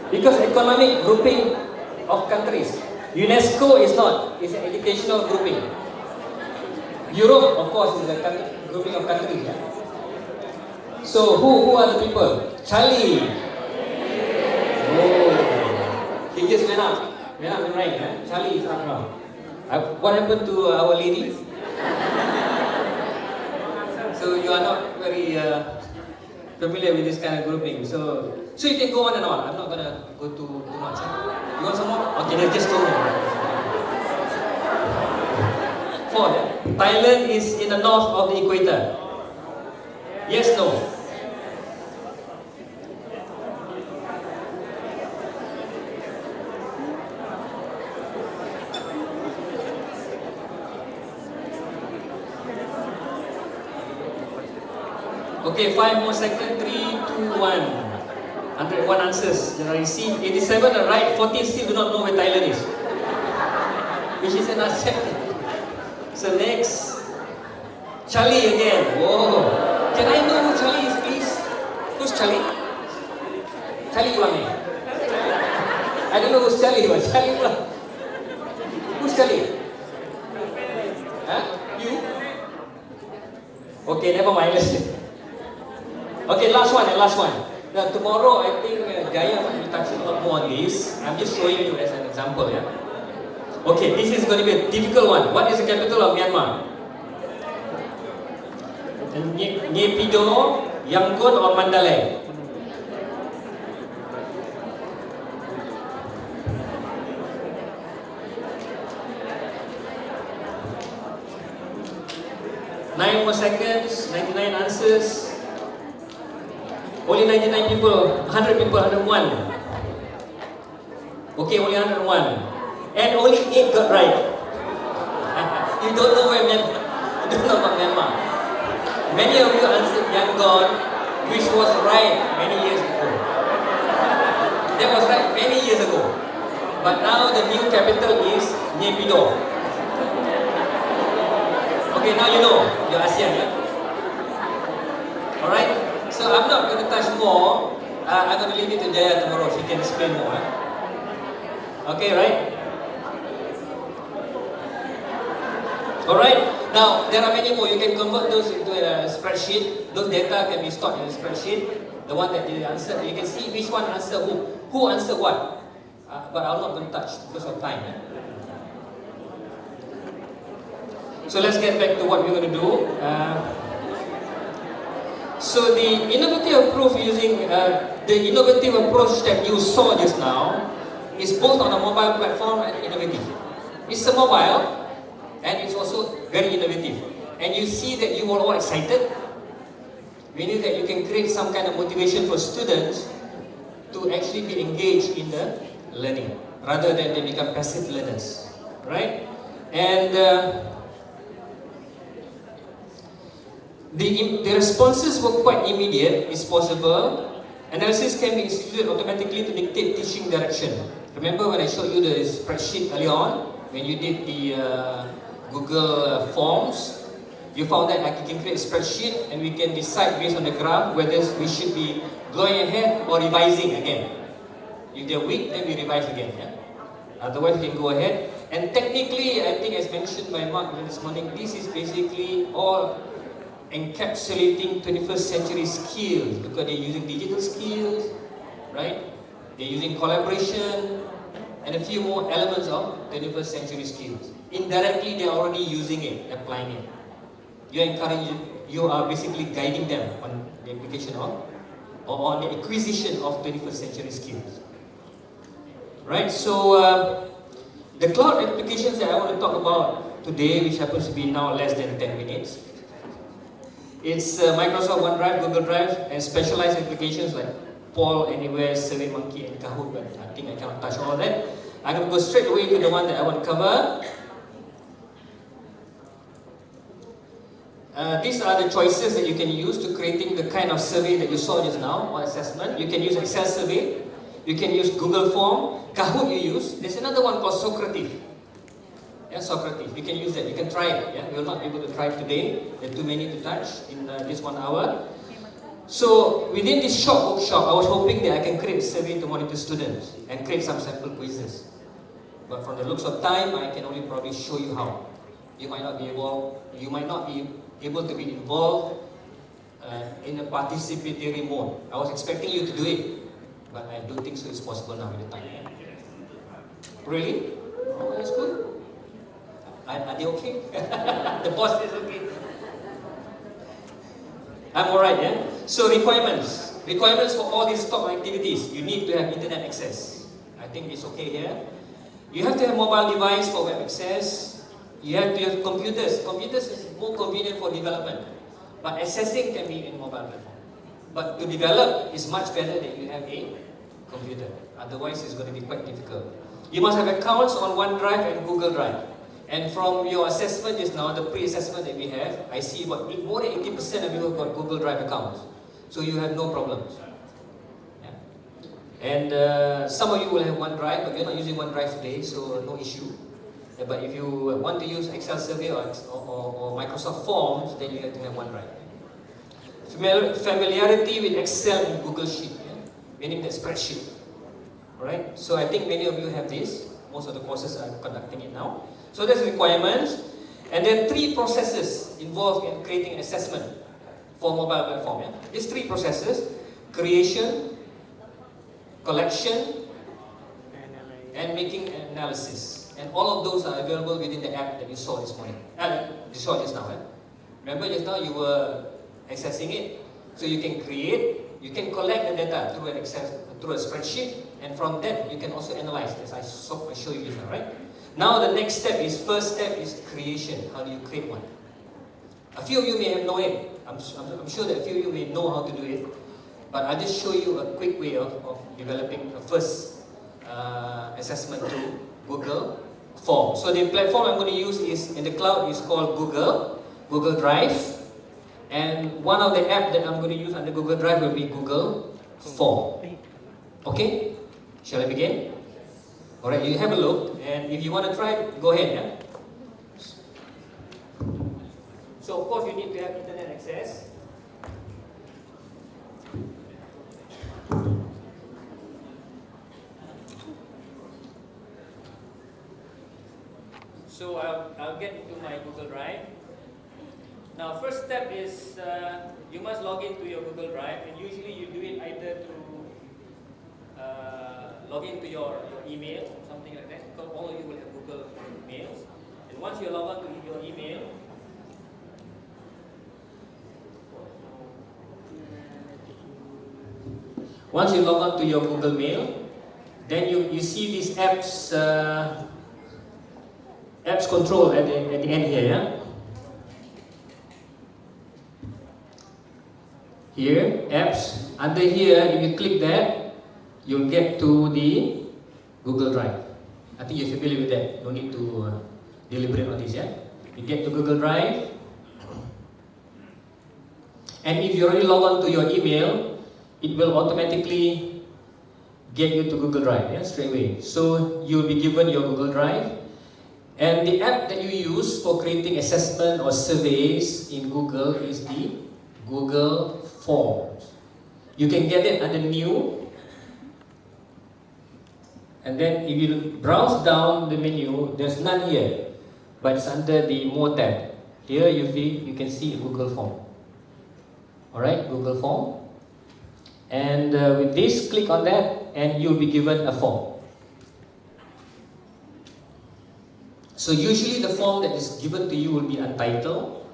Because economic grouping of countries. UNESCO is not. It's an educational grouping. Europe, of course, is a grouping of countries, yeah? So who are the people? Charlie. Oh, he just went up. Went up and right, yeah? Charlie is up now. What happened to our ladies? So you are not very familiar with this kind of grouping. So you can go on and on. I'm not gonna go too much. Huh? You want some more? Okay, let's just go on. 4. Thailand is in the north of the equator. Yes, no. Okay, 5 more seconds. 3, 2, 1. 101 answers that I received. 87 are right. 14 still do not know where Thailand is. Which is unaccepted. So next, Charlie again. Whoa. Can I know who Charlie is, please? Who's Charlie? Charlie Ulang eh? I don't know who's Charlie, but Charlie Ulang. Who's Charlie? Huh? You? Okay, never mind. Okay, last one. Now tomorrow I think Jaya will be touching a lot more on this. I'm just showing you as an example, yeah. Okay, this is going to be a difficult one. What is the capital of Myanmar? Naypyidaw, Yangon, or Mandalay? Nine more seconds, 99 answers. Only 99 people, 100 people, 101. Okay, only 101. And only 8 got right. You don't know where Myanmar, you don't know about Myanmar. Many of you answered Yangon, which was right many years ago. That was right many years ago. But now the new capital is Naypyidaw. Okay, now you know, you're ASEAN, yeah? Alright? So I'm not going to touch more. I'm going to leave it to Jaya tomorrow. She can explain more. Okay, right? Alright? Now, there are many more. You can convert those into a spreadsheet. Those data can be stored in a spreadsheet. The one that you answered. You can see which one answered who. Who answered what. But I'm not going to touch because of time. So let's get back to what we're going to do. So the innovative approach that you saw just now is both on a mobile platform and innovative. It's a mobile and it's also very innovative. And you see that you are all excited. Meaning that you can create some kind of motivation for students to actually be engaged in the learning rather than they become passive learners. Right? And the responses were quite immediate. It's possible. Analysis can be instituted automatically to dictate teaching direction. Remember when I showed you the spreadsheet earlier on, when you did the Google Forms, you found that you can create a spreadsheet and we can decide based on the graph whether we should be going ahead or revising again. If they're weak, then we revise again. Yeah? Otherwise, we can go ahead. And technically, I think as mentioned by Mark this morning, this is basically all encapsulating 21st century skills because they're using digital skills, right? They're using collaboration and a few more elements of 21st century skills. Indirectly, they're already using it, applying it. You are basically guiding them on the application of or on the acquisition of 21st century skills. Right? So, the cloud applications that I want to talk about today, which happens to be now less than 10 minutes, it's Microsoft OneDrive, Google Drive, and specialized applications like Paul, Anywhere, SurveyMonkey, and Kahoot, but I think I cannot touch all of that. I'm going to go straight away to the one that I want to cover. These are the choices that you can use to creating the kind of survey that you saw just now, or assessment. You can use Excel survey, you can use Google Form, Kahoot you use. There's another one called Socrative. Yeah, Socrative. You can use that. You can try it. Yeah, we will not be able to try it today. There are too many to touch in this 1 hour. So within this short workshop, I was hoping that I can create a survey to monitor students and create some sample quizzes. But from the looks of time, I can only probably show you how. You might not be able to be involved in a participatory mode. I was expecting you to do it, but I don't think so it's possible now with the time. Really? Oh, that's good. Are they okay? The boss is okay. I'm alright, yeah? So requirements. Requirements for all these top activities. You need to have internet access. I think it's okay here. You have to have mobile device for web access. You have to have computers. Computers is more convenient for development. But accessing can be in mobile platform. But to develop is much better that you have a computer. Otherwise it's going to be quite difficult. You must have accounts on OneDrive and Google Drive. And from your assessment just now, the pre-assessment that we have, I see about more than 80% of you have got Google Drive accounts. So you have no problems. Yeah. And some of you will have OneDrive, but we're not using OneDrive today, so no issue. Yeah, but if you want to use Excel Survey or Microsoft Forms, then you have to have OneDrive. Familiarity with Excel and Google Sheet, yeah? Meaning the spreadsheet. Alright, so I think many of you have this. Most of the courses are conducting it now. So there's requirements. And there are 3 processes involved in creating an assessment for mobile platform. Yeah? These 3 processes: creation, collection, and making an analysis. And all of those are available within the app that you saw this morning. You saw just now. Remember just now you were accessing it. So you can create, you can collect the data through a spreadsheet, and from that you can also analyze, as I show you just now, right? Now the next step is, first step is creation. How do you create one? A few of you may have known it. I'm sure that a few of you may know how to do it. But I'll just show you a quick way of developing a first assessment through Google Form. So the platform I'm going to use is in the cloud is called Google Drive. And one of the apps that I'm going to use under Google Drive will be Google Form. Okay? Shall I begin? Alright, you have a look, and if you want to try, go ahead. Yeah? So of course you need to have internet access. So I'll get into my Google Drive. Now first step is you must log into your Google Drive, and usually you do it either to log into your email or something like that, because all of you will have Google mails. And once you log on to your email, Google Mail, then you see these apps control at the end here. Yeah? Here, apps. Under here, if you click that, you'll get to the Google Drive. I think you're familiar with that. No need to deliberate on this, yeah? You get to Google Drive. And if you already log on to your email, it will automatically get you to Google Drive, yeah, straight away. So you'll be given your Google Drive. And the app that you use for creating assessment or surveys in Google is the Google Forms. You can get it under New. And then if you browse down the menu, there's none here, but it's under the More tab. Here you can see Google Form. Alright, Google Form. And with this, click on that and you'll be given a form. So usually the form that is given to you will be untitled.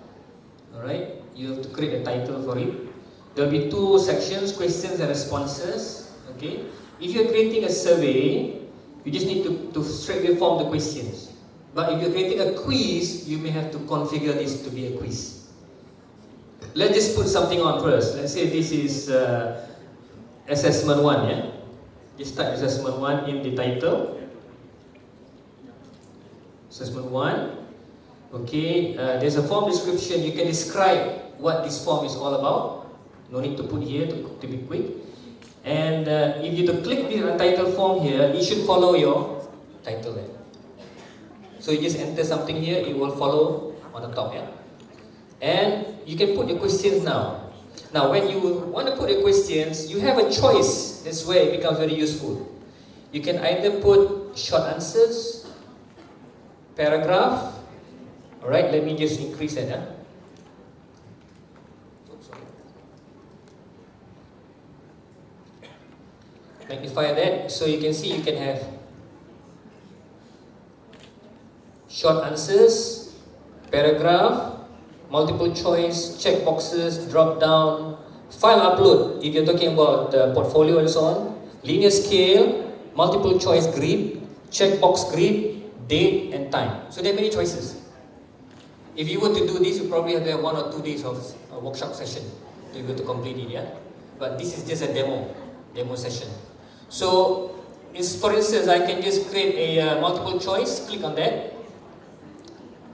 Alright, you have to create a title for it. There will be 2 sections, questions and responses. Okay, if you're creating a survey, you just need to straightaway form the questions. But if you're creating a quiz, you may have to configure this to be a quiz. Let's just put something on first. Let's say this is assessment 1, yeah? Just type assessment 1 in the title. Assessment 1. Okay, there's a form description. You can describe what this form is all about. No need to put here to be quick. And if you click the untitled form here, it should follow your title there. So you just enter something here, it will follow on the top, yeah? And you can put your questions now. Now when you want to put your questions, you have a choice. That's where it becomes very useful. You can either put short answers, paragraph. Alright, let me just increase that. Huh? Magnify that, so you can see you can have short answers, paragraph, multiple choice, check boxes, drop down, file upload if you're talking about portfolio and so on, linear scale, multiple choice grid, checkbox grid, date and time. So there are many choices. If you were to do this, you probably have 1 or 2 days of a workshop session to be able to complete it, yeah? But this is just a demo session. So, for instance, I can just create a multiple choice, click on that.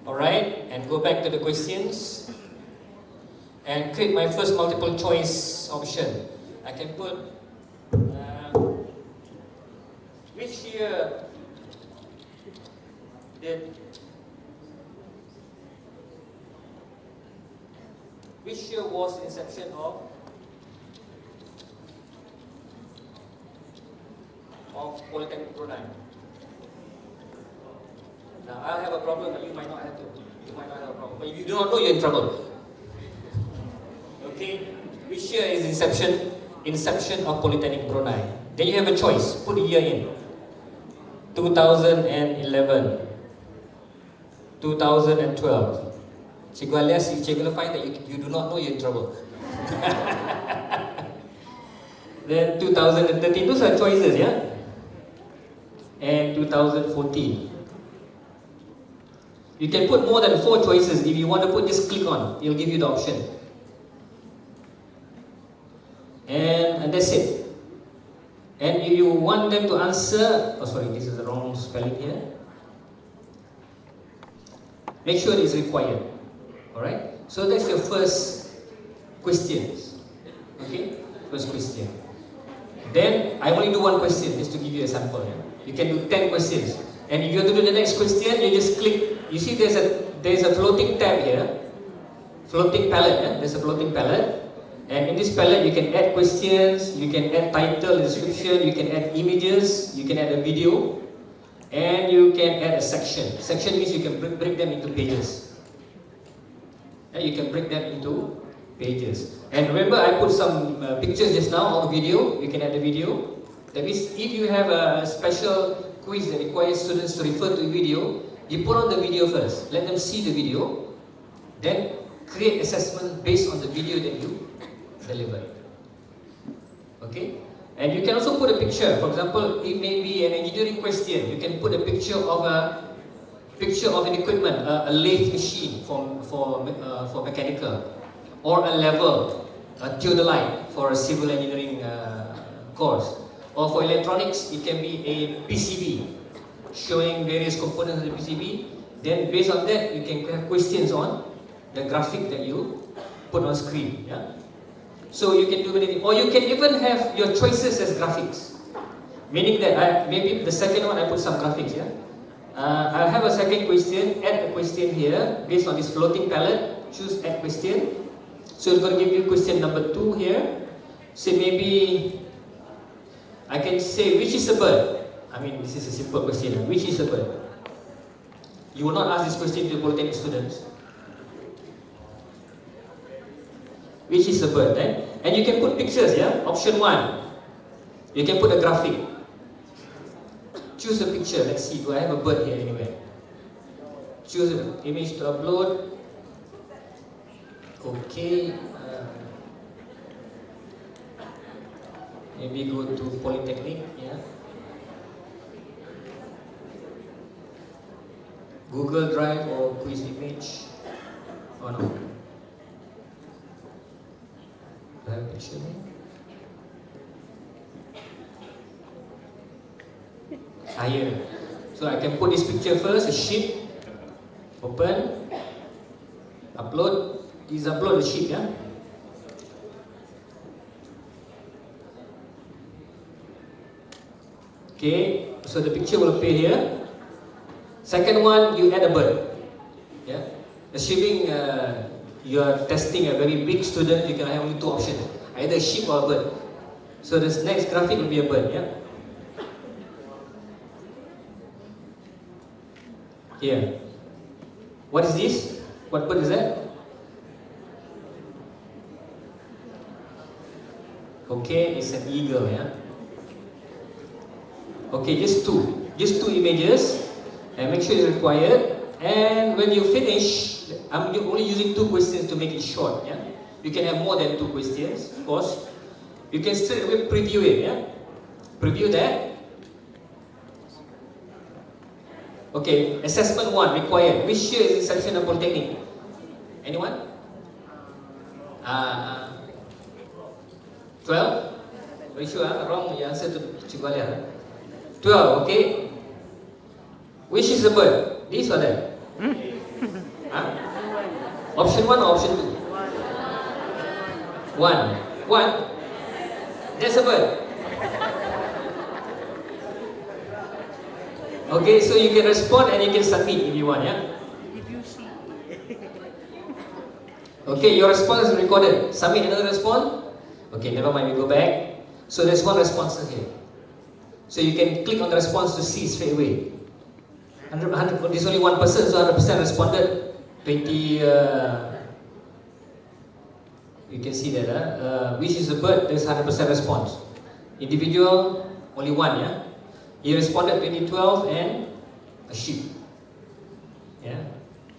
Alright, and go back to the questions. And create my first multiple choice option. I can put, which year Which year was the inception of Polytechnic Brunei? Now I'll have a problem, but you might not have to. You might not have a problem. But if you do not know, you're in trouble. Okay? Which year is inception of Polytechnic Brunei? Then you have a choice. Put the year in. 2011, 2012. Cikgu alias, if Cikgu will find that you do not know, you're in trouble. Then 2013, those are choices, yeah? And 2014. You can put more than 4 choices. If you want to put, just click on. It'll give you the option. And that's it. And if you want them to answer, oh sorry, this is the wrong spelling here. Make sure it is required. Alright? So that's your first questions. Okay? First question. Then I only do 1 question just to give you a sample. Yeah? You can do 10 questions. And if you want to do the next question, you just click. You see there's a floating tab here. Floating palette. Yeah? There's a floating palette. And in this palette you can add questions, you can add title, description, you can add images, you can add a video, and you can add a section. Section means you can break them into pages. And you can break them into pages. And remember I put some pictures just now on the video. You can add the video. That means if you have a special quiz that requires students to refer to a video, you put on the video first. Let them see the video. Then create assessment based on the video that you deliver. Okay? And you can also put a picture. For example, it may be an engineering question. You can put a picture of an equipment, a lathe machine for mechanical, or a level, a theodolite for a civil engineering course. Or for electronics, it can be a PCB showing various components of the PCB. Then based on that, you can have questions on the graphic that you put on screen. Yeah? So you can do anything, or you can even have your choices as graphics. Meaning that maybe the second one I put some graphics. Yeah, I'll have a second question. Add a question here based on this floating palette. Choose add question. So it's going to give you question number 2 here. So maybe I can say which is a bird. I mean this is a simple question. Which is a bird? You will not ask this question to Polytechnic students. Which is a bird, right? And you can put pictures, yeah? Option 1. You can put a graphic. Choose a picture. Let's see, do I have a bird here anywhere? Choose an image to upload. Okay. Maybe go to Polytechnic, yeah? Google Drive or quiz image. Oh no. I have a picture here. So I can put this picture first, a sheet, open, upload. Please upload the sheet, yeah? Okay, so the picture will appear here. Second one, you add a bird. Yeah? Assuming you are testing a very big student, you can have only 2 options, either a sheep or a bird. So this next graphic will be a bird, yeah? Here. What is this? What bird is that? Okay, it's an eagle, yeah? Okay, just two images, and make sure it's required. And when you finish, I'm only using 2 questions to make it short, yeah? You can have more than 2 questions, of course. You can straight away preview it, yeah? Preview that. Okay, assessment 1 required. Which year is inception of Polytechnic? Anyone? 12? Very sure, wrong answer to Chigualia. 12, okay. Which is the bird? This or that? Option 1 or option 2? 1. That's a bird. Okay, so you can respond and you can submit if you want, yeah? If you see. Okay, your response is recorded. Submit another response. Okay, never mind, we go back. So there's one response here. So you can click on the response to see straight away. 100, there's only one person, so 100% responded. 20, you can see that, which is the bird, there's 100% response. Individual, only one, yeah? He responded 2012 and a sheep. Yeah?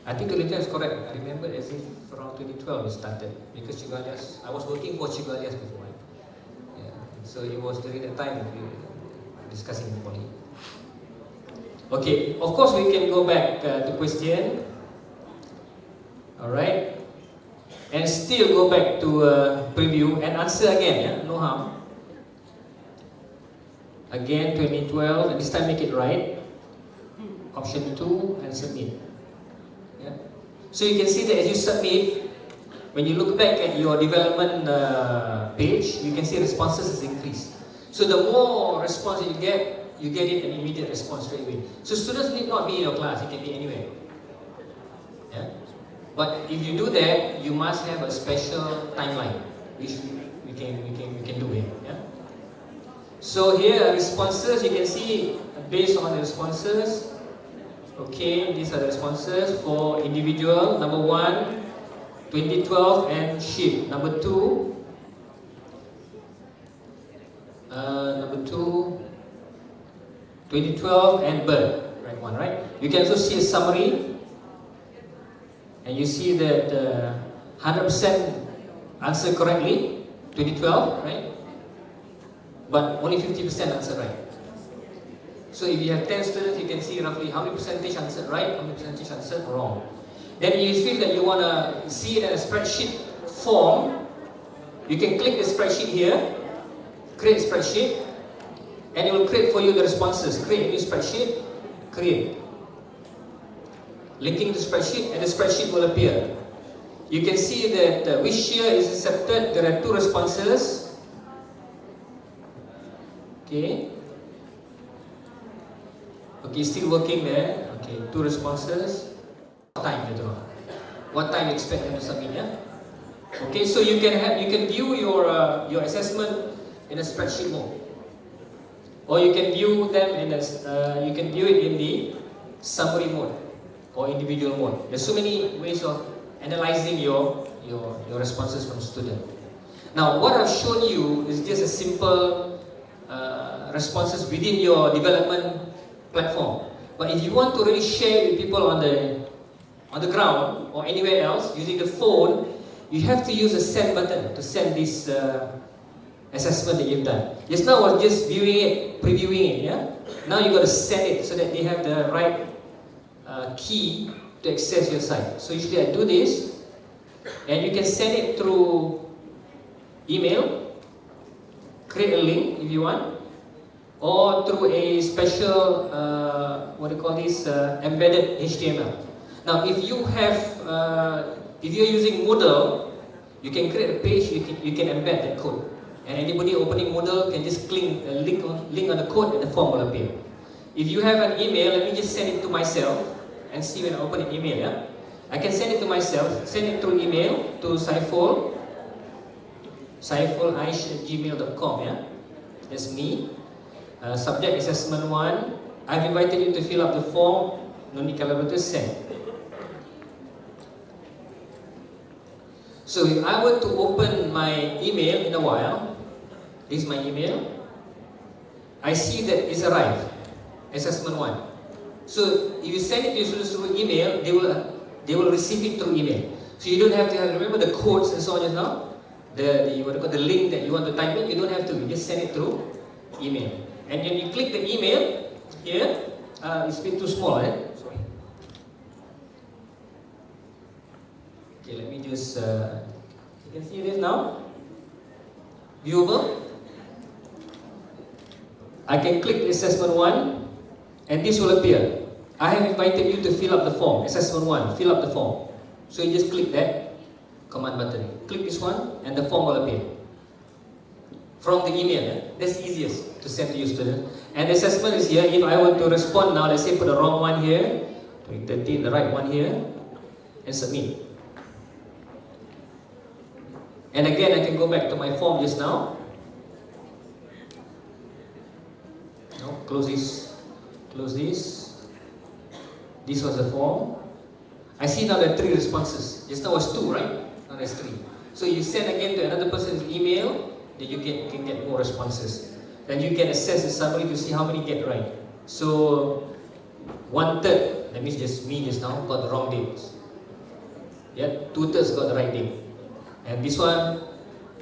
I think 2012 is correct. I remember as if around 2012 it started, because Chigalias, I was working for Chigalias before. Yeah. So it was during that time we were discussing the poly. Okay, of course we can go back to question. Alright. And still go back to preview and answer again, yeah? No harm. Again, 2012, and this time make it right. Option 2 and submit. Yeah. So you can see that as you submit, when you look back at your development page, you can see responses has increased. So the more response you get it an immediate response straight away. So students need not be in your class, it can be anywhere. Yeah? But if you do that, you must have a special timeline, which we can do here. Yeah? So here responses, you can see based on the responses. Okay, these are the responses for individual. Number 1, 2012 and sheep. Number 2, 2012 and bird. Right one, right? You can also see a summary, and you see that 100% answer correctly, 2012, right? But only 50% answer right. So if you have 10 students, you can see roughly how many percentage answered right, how many percentage answered wrong. Then if you feel that you want to see it in a spreadsheet form, you can click the spreadsheet here, create spreadsheet, and it will create for you the responses. Create a new spreadsheet, create. Linking to spreadsheet, and the spreadsheet will appear. You can see that which year is accepted. There are 2 responses. Okay. Okay, still working there. Okay, 2 responses. What time later on? What time you expect them to submit? Yeah. Okay, so you can view your assessment in a spreadsheet mode, or you can view them in you can view it in the summary mode or individual mode. There's so many ways of analyzing your responses from student. Now, what I've shown you is just a simple responses within your development platform. But if you want to really share with people on the ground or anywhere else using the phone, you have to use a send button to send this assessment that you've done. Just now I was just viewing it, previewing it, yeah? Now you got to send it so that they have the right key to access your site. So usually I do this, and you can send it through email, create a link if you want, or through a special, what do you call this, embedded HTML. Now if you have, if you're using Moodle, you can create a page, you can embed that code. And anybody opening Moodle can just click a link on the code and the form will appear. If you have an email, let me just send it to myself and see when I open an email. Yeah? I can send it to myself, send it through email to saifulish@gmail.com. Yeah? That's me. Subject assessment 1. I've invited you to fill up the form. No need collaborator, send. So if I were to open my email in a while, this is my email, I see that it's arrived, assessment 1. So if you send it to your students through email, they will receive it through email. So you don't have to remember the codes and so on just now, the link that you want to type in, you don't have to, you just send it through email. And when you click the email here, it's a bit too small, eh? Sorry. Okay, let me just, you can see this now, viewable. I can click the assessment 1 and this will appear. I have invited you to fill up the form, assessment 1, fill up the form. So you just click that command button. Click this one and the form will appear. From the email, eh? That's easiest to send to your student. And the assessment is here. If I were to respond now, let's say put the wrong one here, 2013, the right one here, and submit. And again, I can go back to my form just now. No, close this. Close this. This was the form. I see now there are 3 responses. Just now was 2, right? Now there's 3. So you send again to another person's email, then you can get more responses. Then you can assess the summary to see how many get right. So 1/3, that means just me just now, got the wrong dates. Yeah, 2/3 got the right date. And this one,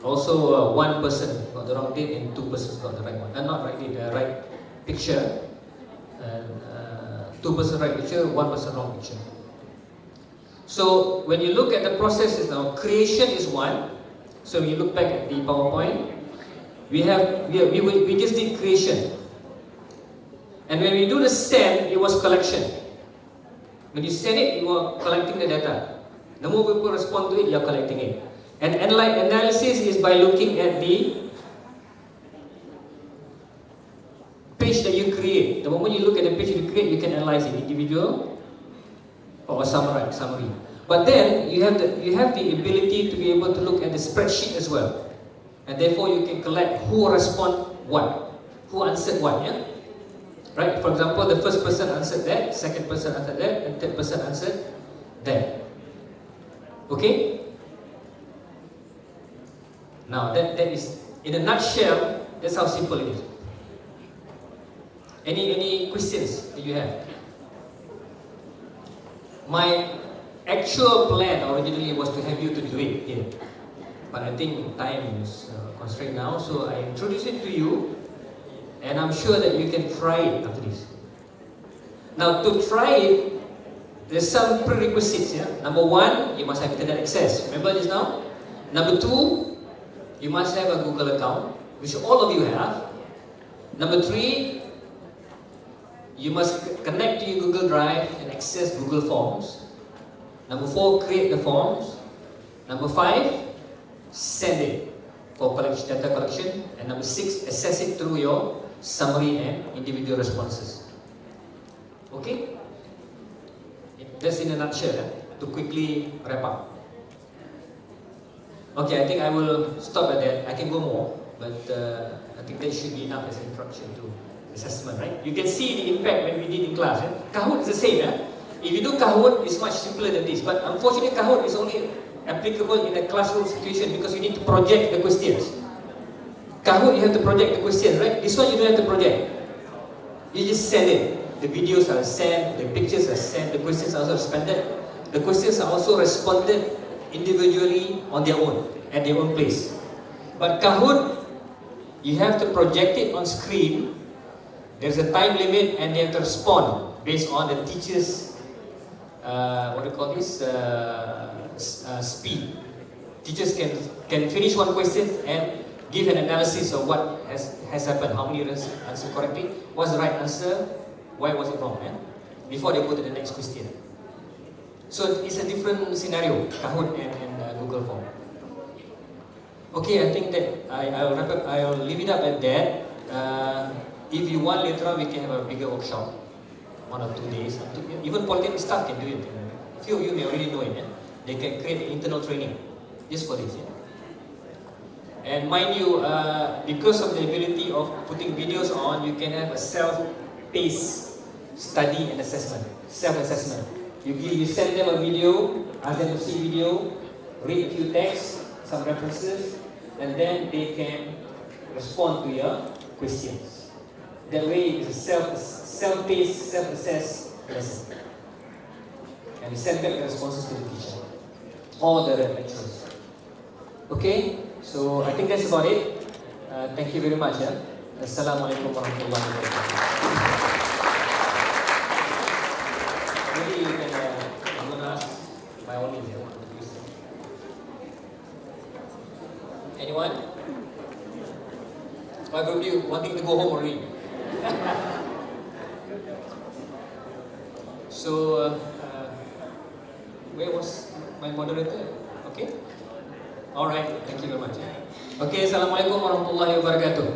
also 1 person got the wrong date and 2 persons got the right one. Not right date, right picture. And 2 person right picture, 1 person wrong picture. So when you look at the processes now, creation is 1. So when you look back at the PowerPoint, we just did creation. And when we do the send, it was collection. When you send it, you are collecting the data. The more people respond to it, you are collecting it. And analysis is by looking at the page that you create. The moment you look at the page you create, you can analyze it, individual or summary. But then you have the ability to be able to look at the spreadsheet as well. And therefore you can collect who respond what, who answered what, yeah? Right? For example, the first person answered that, second person answered that, and third person answered that. Okay? Now that is, in a nutshell, that's how simple it is. Any questions that you have? My actual plan originally was to have you to do it here. But I think time is constrained now, so I introduce it to you, and I'm sure that you can try it after this. Now, to try it, there's some prerequisites. Yeah? Number 1, you must have internet access. Remember just now? Number 2, you must have a Google account, which all of you have. Number 3, you must connect to your Google Drive and access Google Forms. Number 4, create the forms. Number 5, send it for data collection. And number 6, assess it through your summary and individual responses. Okay? That's in a nutshell, to quickly wrap up. Okay, I think I will stop at that. I can go more, but I think that should be enough as an introduction to assessment, right? You can see the impact when we did in class. Kahoot is the same. If you do Kahoot, it's much simpler than this. But unfortunately, Kahoot is only applicable in a classroom situation because you need to project the questions. Kahoot, you have to project the questions, right? This one, you don't have to project. You just send it. The videos are sent, the pictures are sent, the questions are also responded. The questions are also responded individually on their own, at their own place. But Kahoot, you have to project it on screen. There's a time limit and they have to respond based on the teacher's speed. Teachers can finish one question and give an analysis of what has happened, how many answered correctly, what's the right answer, why was it wrong, before they go to the next question. So it's a different scenario, Kahoot and Google Form. Okay, I think that I'll wrap up. I'll leave it up at that. If you want later on, we can have a bigger workshop, 1 or 2 days. Even polytechnic staff can do it. A few of you may already know it. They can create internal training just for this. And mind you, because of the ability of putting videos on, you can have a self-paced study and assessment, self-assessment. You send them a video, ask them to see video, read a few texts, some references, and then they can respond to your questions. That way, it's a self-paced, self-assessed lesson. And you send back the responses to the teacher, or the lecturers. Okay, so I think that's about it. Thank you very much. Assalamualaikum warahmatullahi wabarakatuh. Maybe you can, I'm going to ask my own name. Anyone? Why would you wanting to go home already? So, where was my moderator? Okay? Alright, thank you very much. Okay, Assalamualaikum warahmatullahi wabarakatuh.